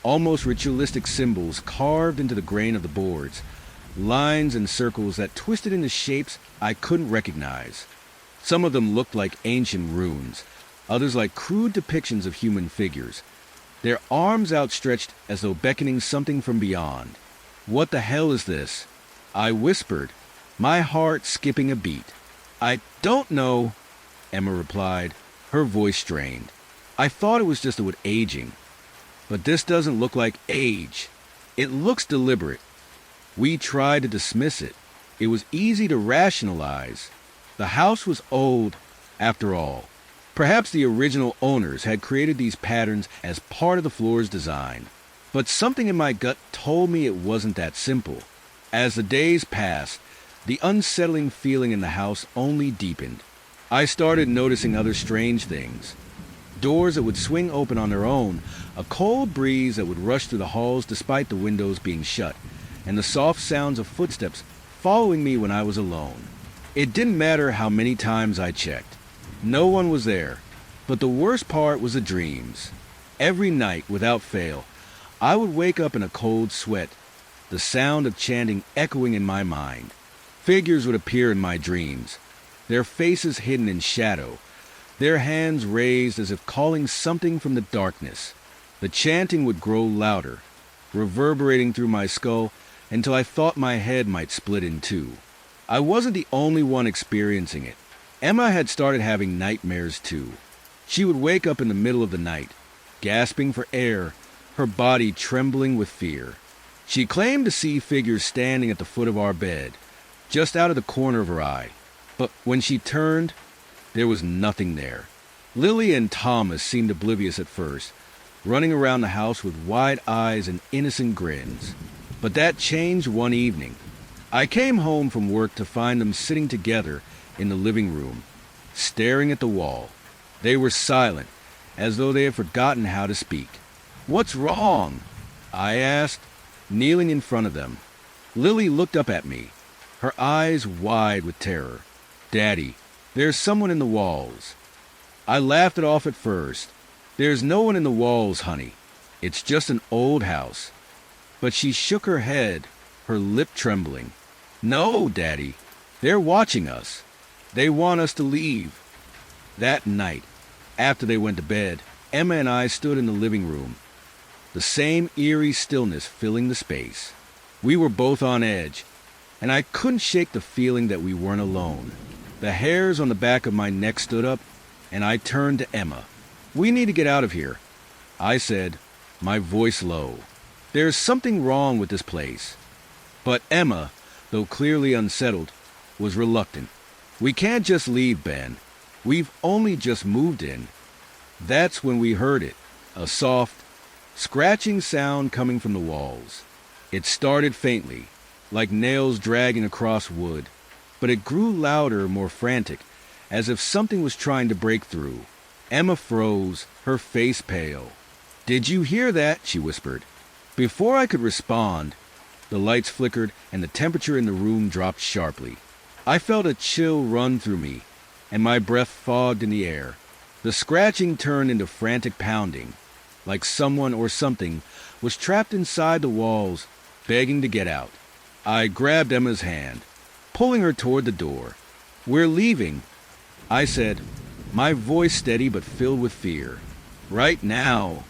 Speaker 1: almost ritualistic symbols carved into the grain of the boards, lines and circles that twisted into shapes I couldn't recognize. Some of them looked like ancient runes, others like crude depictions of human figures, their arms outstretched as though beckoning something from beyond. "What the hell is this?" I whispered, my heart skipping a beat. "I don't know," Emma replied, her voice strained. "I thought it was just the wood aging. But this doesn't look like age. It looks deliberate." We tried to dismiss it. It was easy to rationalize. The house was old, after all. Perhaps the original owners had created these patterns as part of the floor's design. But something in my gut told me it wasn't that simple. As the days passed, the unsettling feeling in the house only deepened. I started noticing other strange things. Doors that would swing open on their own, a cold breeze that would rush through the halls despite the windows being shut, and the soft sounds of footsteps following me when I was alone. It didn't matter how many times I checked. No one was there. But the worst part was the dreams. Every night, without fail, I would wake up in a cold sweat, the sound of chanting echoing in my mind. Figures would appear in my dreams, their faces hidden in shadow, their hands raised as if calling something from the darkness. The chanting would grow louder, reverberating through my skull until I thought my head might split in two. I wasn't the only one experiencing it. Emma had started having nightmares too. She would wake up in the middle of the night, gasping for air, her body trembling with fear. She claimed to see figures standing at the foot of our bed, just out of the corner of her eye. But when she turned, there was nothing there. Lily and Thomas seemed oblivious at first, running around the house with wide eyes and innocent grins. But that changed one evening. I came home from work to find them sitting together in the living room, staring at the wall. They were silent, as though they had forgotten how to speak. "What's wrong?" I asked, kneeling in front of them. Lily looked up at me, her eyes wide with terror. "Daddy, there's someone in the walls." I laughed it off at first. "There's no one in the walls, honey. It's just an old house." But she shook her head, her lip trembling. "No, Daddy, they're watching us. They want us to leave." That night, after they went to bed, Emma and I stood in the living room, the same eerie stillness filling the space. We were both on edge, and I couldn't shake the feeling that we weren't alone. The hairs on the back of my neck stood up, and I turned to Emma. "We need to get out of here," I said, my voice low. "There's something wrong with this place." But Emma, though clearly unsettled, was reluctant. "We can't just leave, Ben. We've only just moved in." That's when we heard it, a soft, scratching sound coming from the walls. It started faintly, like nails dragging across wood, but it grew louder, more frantic, as if something was trying to break through. Emma froze, her face pale. "Did you hear that?" she whispered. Before I could respond, the lights flickered and the temperature in the room dropped sharply. I felt a chill run through me, and my breath fogged in the air. The scratching turned into frantic pounding, like someone or something was trapped inside the walls, begging to get out. I grabbed Emma's hand, pulling her toward the door. "We're leaving," I said, my voice steady but filled with fear. "Right now."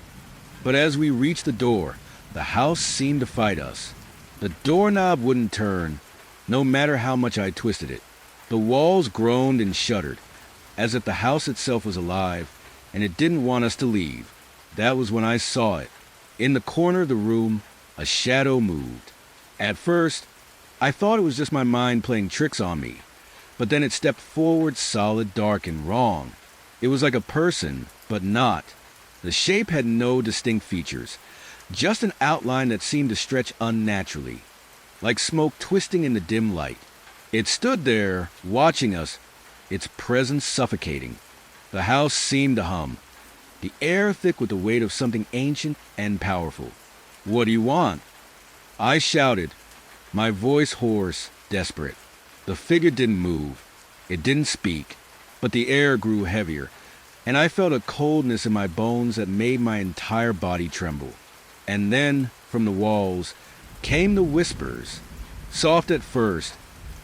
Speaker 1: But as we reached the door, the house seemed to fight us. The doorknob wouldn't turn, no matter how much I twisted it. The walls groaned and shuddered, as if the house itself was alive, and it didn't want us to leave. That was when I saw it. In the corner of the room, a shadow moved. At first, I thought it was just my mind playing tricks on me, but then it stepped forward solid, dark, and wrong. It was like a person, but not. The shape had no distinct features, just an outline that seemed to stretch unnaturally, like smoke twisting in the dim light. It stood there, watching us, its presence suffocating. The house seemed to hum, the air thick with the weight of something ancient and powerful. "What do you want?" I shouted, my voice hoarse, desperate. The figure didn't move. It didn't speak, but the air grew heavier, and I felt a coldness in my bones that made my entire body tremble. And then, from the walls, came the whispers, soft at first,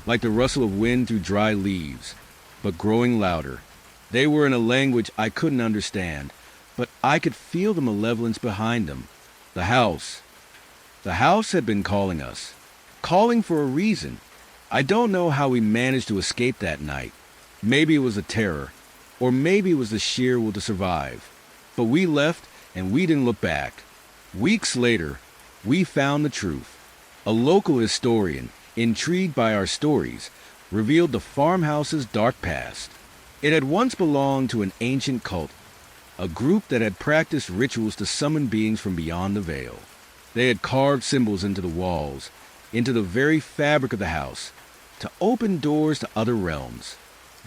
Speaker 1: like the rustle of wind through dry leaves, but growing louder. They were in a language I couldn't understand, but I could feel the malevolence behind them. The house had been calling us, calling for a reason. I don't know how we managed to escape that night. Maybe it was the terror, or maybe it was the sheer will to survive. But we left, and we didn't look back. Weeks later, we found the truth. A local historian, intrigued by our stories, revealed the farmhouse's dark past. It had once belonged to an ancient cult, a group that had practiced rituals to summon beings from beyond the veil. They had carved symbols into the walls, into the very fabric of the house, to open doors to other realms,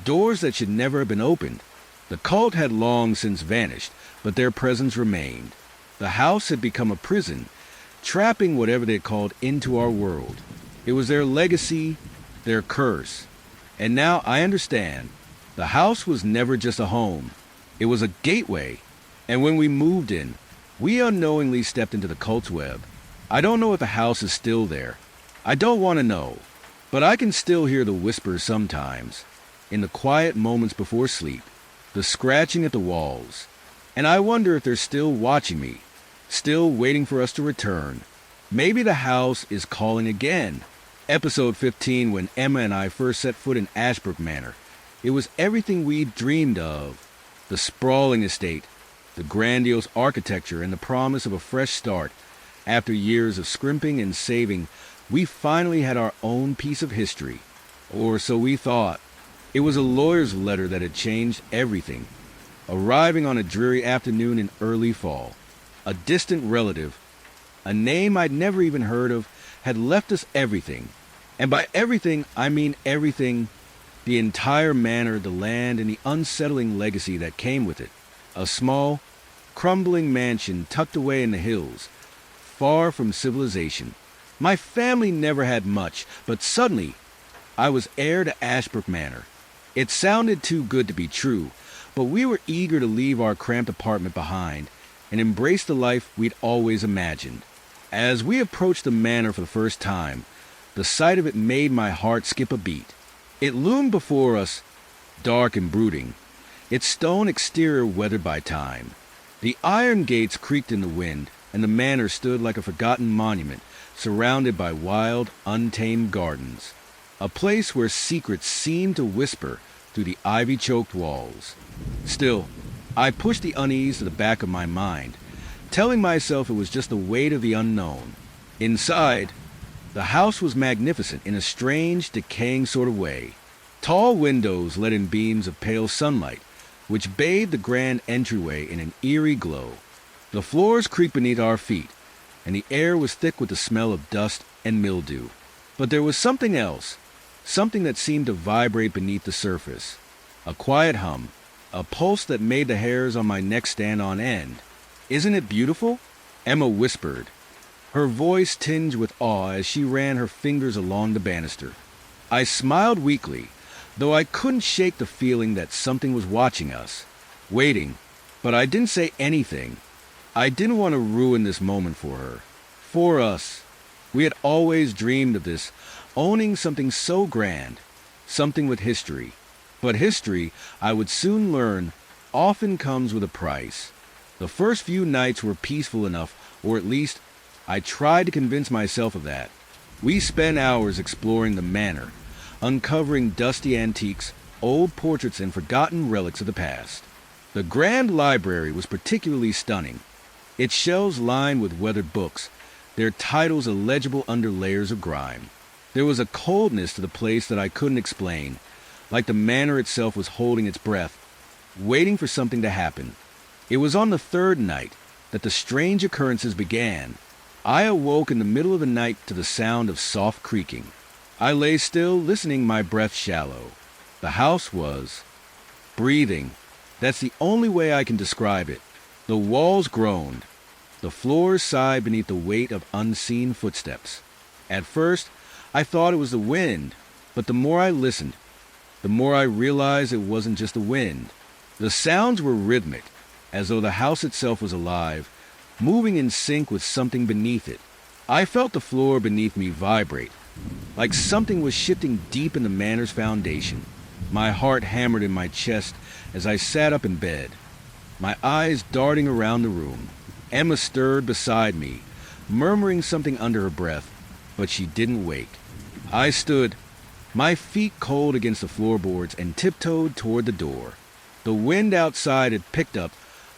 Speaker 1: doors that should never have been opened. The cult had long since vanished, but their presence remained. The house had become a prison, trapping whatever they called into our world. It was their legacy, their curse. And now I understand. The house was never just a home. It was a gateway. And when we moved in, we unknowingly stepped into the cult's web. I don't know if the house is still there. I don't want to know. But I can still hear the whispers sometimes, in the quiet moments before sleep, the scratching at the walls. And I wonder if they're still watching me, still waiting for us to return. Maybe the house is calling again. Episode 15, when Emma and I first set foot in Ashbrook Manor. It was everything we'd dreamed of. The sprawling estate, the grandiose architecture, and the promise of a fresh start. After years of scrimping and saving, we finally had our own piece of history. Or so we thought. It was a lawyer's letter that had changed everything. Arriving on a dreary afternoon in early fall, a distant relative, a name I'd never even heard of, had left us everything. And by everything, I mean everything. The entire manor, the land, and the unsettling legacy that came with it. A small, crumbling mansion tucked away in the hills, far from civilization. My family never had much, but suddenly, I was heir to Ashbrook Manor. It sounded too good to be true, but we were eager to leave our cramped apartment behind and embrace the life we'd always imagined. As we approached the manor for the first time, the sight of it made my heart skip a beat. It loomed before us, dark and brooding, its stone exterior weathered by time. The iron gates creaked in the wind, and the manor stood like a forgotten monument, surrounded by wild, untamed gardens. A place where secrets seemed to whisper through the ivy-choked walls. Still, I pushed the unease to the back of my mind, telling myself it was just the weight of the unknown. Inside, the house was magnificent in a strange, decaying sort of way. Tall windows let in beams of pale sunlight, which bathed the grand entryway in an eerie glow. The floors creaked beneath our feet, and the air was thick with the smell of dust and mildew. But there was something else, something that seemed to vibrate beneath the surface. A quiet hum, a pulse that made the hairs on my neck stand on end. "Isn't it beautiful?" Emma whispered, her voice tinged with awe as she ran her fingers along the banister. I smiled weakly, though I couldn't shake the feeling that something was watching us, waiting, but I didn't say anything. I didn't want to ruin this moment for her, for us. We had always dreamed of this, owning something so grand, something with history. But history, I would soon learn, often comes with a price. The first few nights were peaceful enough, or at least I tried to convince myself of that. We spent hours exploring the manor, uncovering dusty antiques, old portraits, and forgotten relics of the past. The grand library was particularly stunning, its shelves lined with weathered books, their titles illegible under layers of grime. There was a coldness to the place that I couldn't explain, like the manor itself was holding its breath, waiting for something to happen. It was on the third night that the strange occurrences began. I awoke in the middle of the night to the sound of soft creaking. I lay still, listening, my breath shallow. The house was breathing. That's the only way I can describe it. The walls groaned. The floors sighed beneath the weight of unseen footsteps. At first, I thought it was the wind, but the more I listened, the more I realized it wasn't just the wind. The sounds were rhythmic, as though the house itself was alive, moving in sync with something beneath it. I felt the floor beneath me vibrate, like something was shifting deep in the manor's foundation. My heart hammered in my chest as I sat up in bed, my eyes darting around the room. Emma stirred beside me, murmuring something under her breath, but she didn't wake. I stood, my feet cold against the floorboards, and tiptoed toward the door. The wind outside had picked up,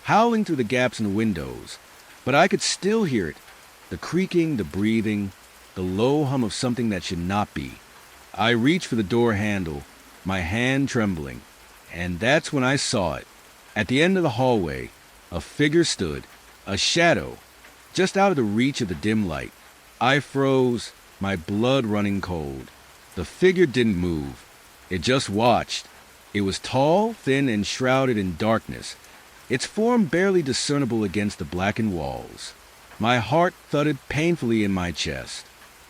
Speaker 1: howling through the gaps in the windows, but I could still hear it, the creaking, the breathing, the low hum of something that should not be. I reached for the door handle, my hand trembling, and that's when I saw it. At the end of the hallway, a figure stood, a shadow, just out of the reach of the dim light. I froze, my blood running cold. The figure didn't move. It just watched. It was tall, thin, and shrouded in darkness, its form barely discernible against the blackened walls. My heart thudded painfully in my chest.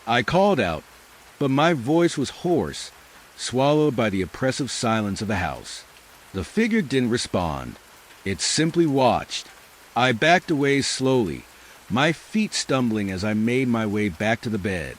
Speaker 1: I called out, but my voice was hoarse, swallowed by the oppressive silence of the house. The figure didn't respond. It simply watched. I backed away slowly, my feet stumbling as I made my way back to the bed.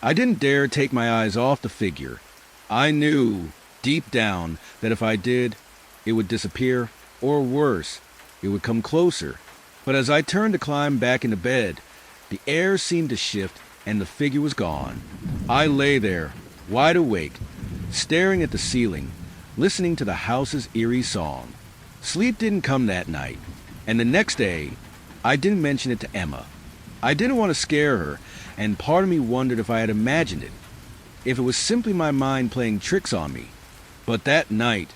Speaker 1: I didn't dare take my eyes off the figure. I knew, deep down, that if I did, it would disappear, or worse, it would come closer. But as I turned to climb back into bed, the air seemed to shift and the figure was gone. I lay there, wide awake, staring at the ceiling, listening to the house's eerie song. Sleep didn't come that night, and the next day, I didn't mention it to Emma. I didn't want to scare her, and part of me wondered if I had imagined it, if it was simply my mind playing tricks on me. But that night,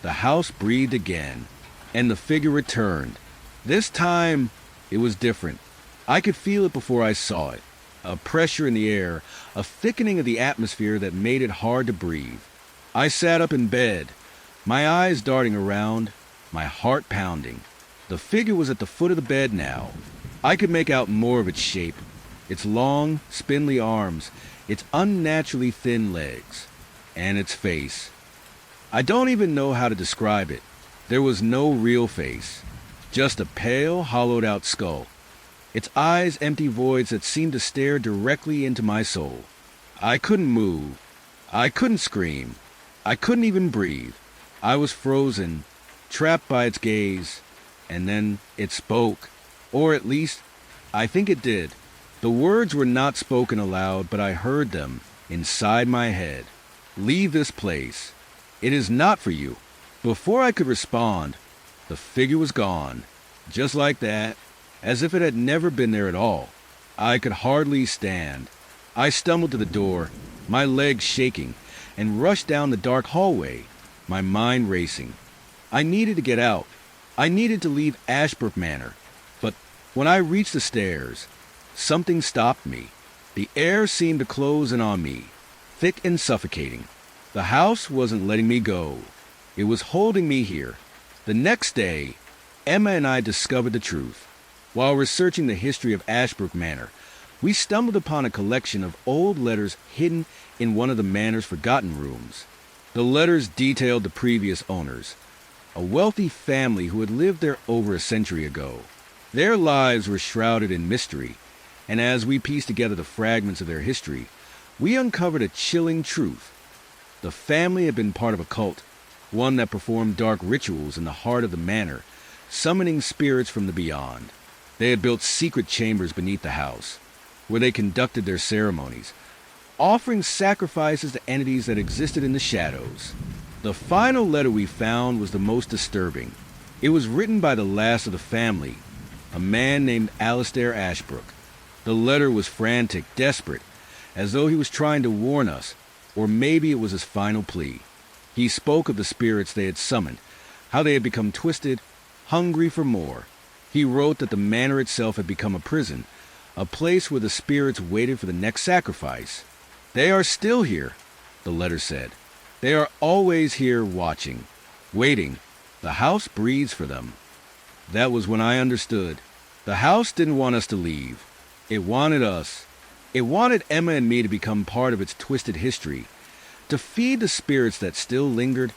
Speaker 1: the house breathed again, and the figure returned. This time, it was different. I could feel it before I saw it. A pressure in the air, a thickening of the atmosphere that made it hard to breathe. I sat up in bed, my eyes darting around, my heart pounding. The figure was at the foot of the bed now. I could make out more of its shape, its long, spindly arms, its unnaturally thin legs, and its face. I don't even know how to describe it. There was no real face, just a pale, hollowed-out skull. Its eyes empty voids that seemed to stare directly into my soul. I couldn't move. I couldn't scream. I couldn't even breathe. I was frozen, trapped by its gaze, and then it spoke. Or at least, I think it did. The words were not spoken aloud, but I heard them inside my head. Leave this place. It is not for you. Before I could respond, the figure was gone. Just like that, as if it had never been there at all. I could hardly stand. I stumbled to the door, my legs shaking, and rushed down the dark hallway, my mind racing. I needed to get out. I needed to leave Ashbrook Manor. But when I reached the stairs, something stopped me. The air seemed to close in on me, thick and suffocating. The house wasn't letting me go. It was holding me here. The next day, Emma and I discovered the truth. While researching the history of Ashbrook Manor, we stumbled upon a collection of old letters hidden in one of the manor's forgotten rooms. The letters detailed the previous owners, a wealthy family who had lived there over a century ago. Their lives were shrouded in mystery, and as we pieced together the fragments of their history, we uncovered a chilling truth. The family had been part of a cult, one that performed dark rituals in the heart of the manor, summoning spirits from the beyond. They had built secret chambers beneath the house, where they conducted their ceremonies, offering sacrifices to entities that existed in the shadows. The final letter we found was the most disturbing. It was written by the last of the family, a man named Alistair Ashbrook. The letter was frantic, desperate, as though he was trying to warn us, or maybe it was his final plea. He spoke of the spirits they had summoned, how they had become twisted, hungry for more. He wrote that the manor itself had become a prison, a place where the spirits waited for the next sacrifice. "They are still here," the letter said. "They are always here watching, waiting. The house breathes for them." That was when I understood. The house didn't want us to leave. It wanted us. It wanted Emma and me to become part of its twisted history, to feed the spirits that still lingered,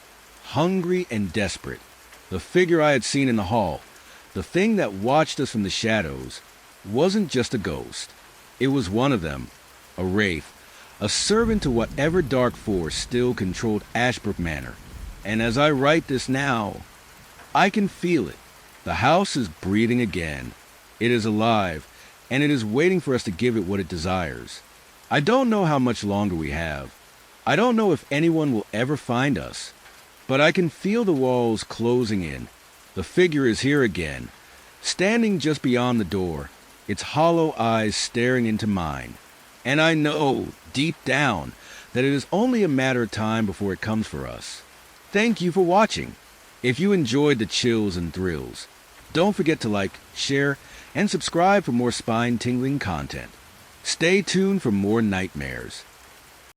Speaker 1: hungry and desperate. The figure I had seen in the hall, the thing that watched us from the shadows, wasn't just a ghost. It was one of them, a wraith, a servant to whatever dark force still controlled Ashbrook Manor. And as I write this now, I can feel it. The house is breathing again. It is alive, and it is waiting for us to give it what it desires. I don't know how much longer we have. I don't know if anyone will ever find us. But I can feel the walls closing in. The figure is here again, standing just beyond the door, its hollow eyes staring into mine. And I know, deep down, that it is only a matter of time before it comes for us. Thank you for watching. If you enjoyed the chills and thrills, don't forget to like, share, and subscribe for more spine-tingling content. Stay tuned for more nightmares.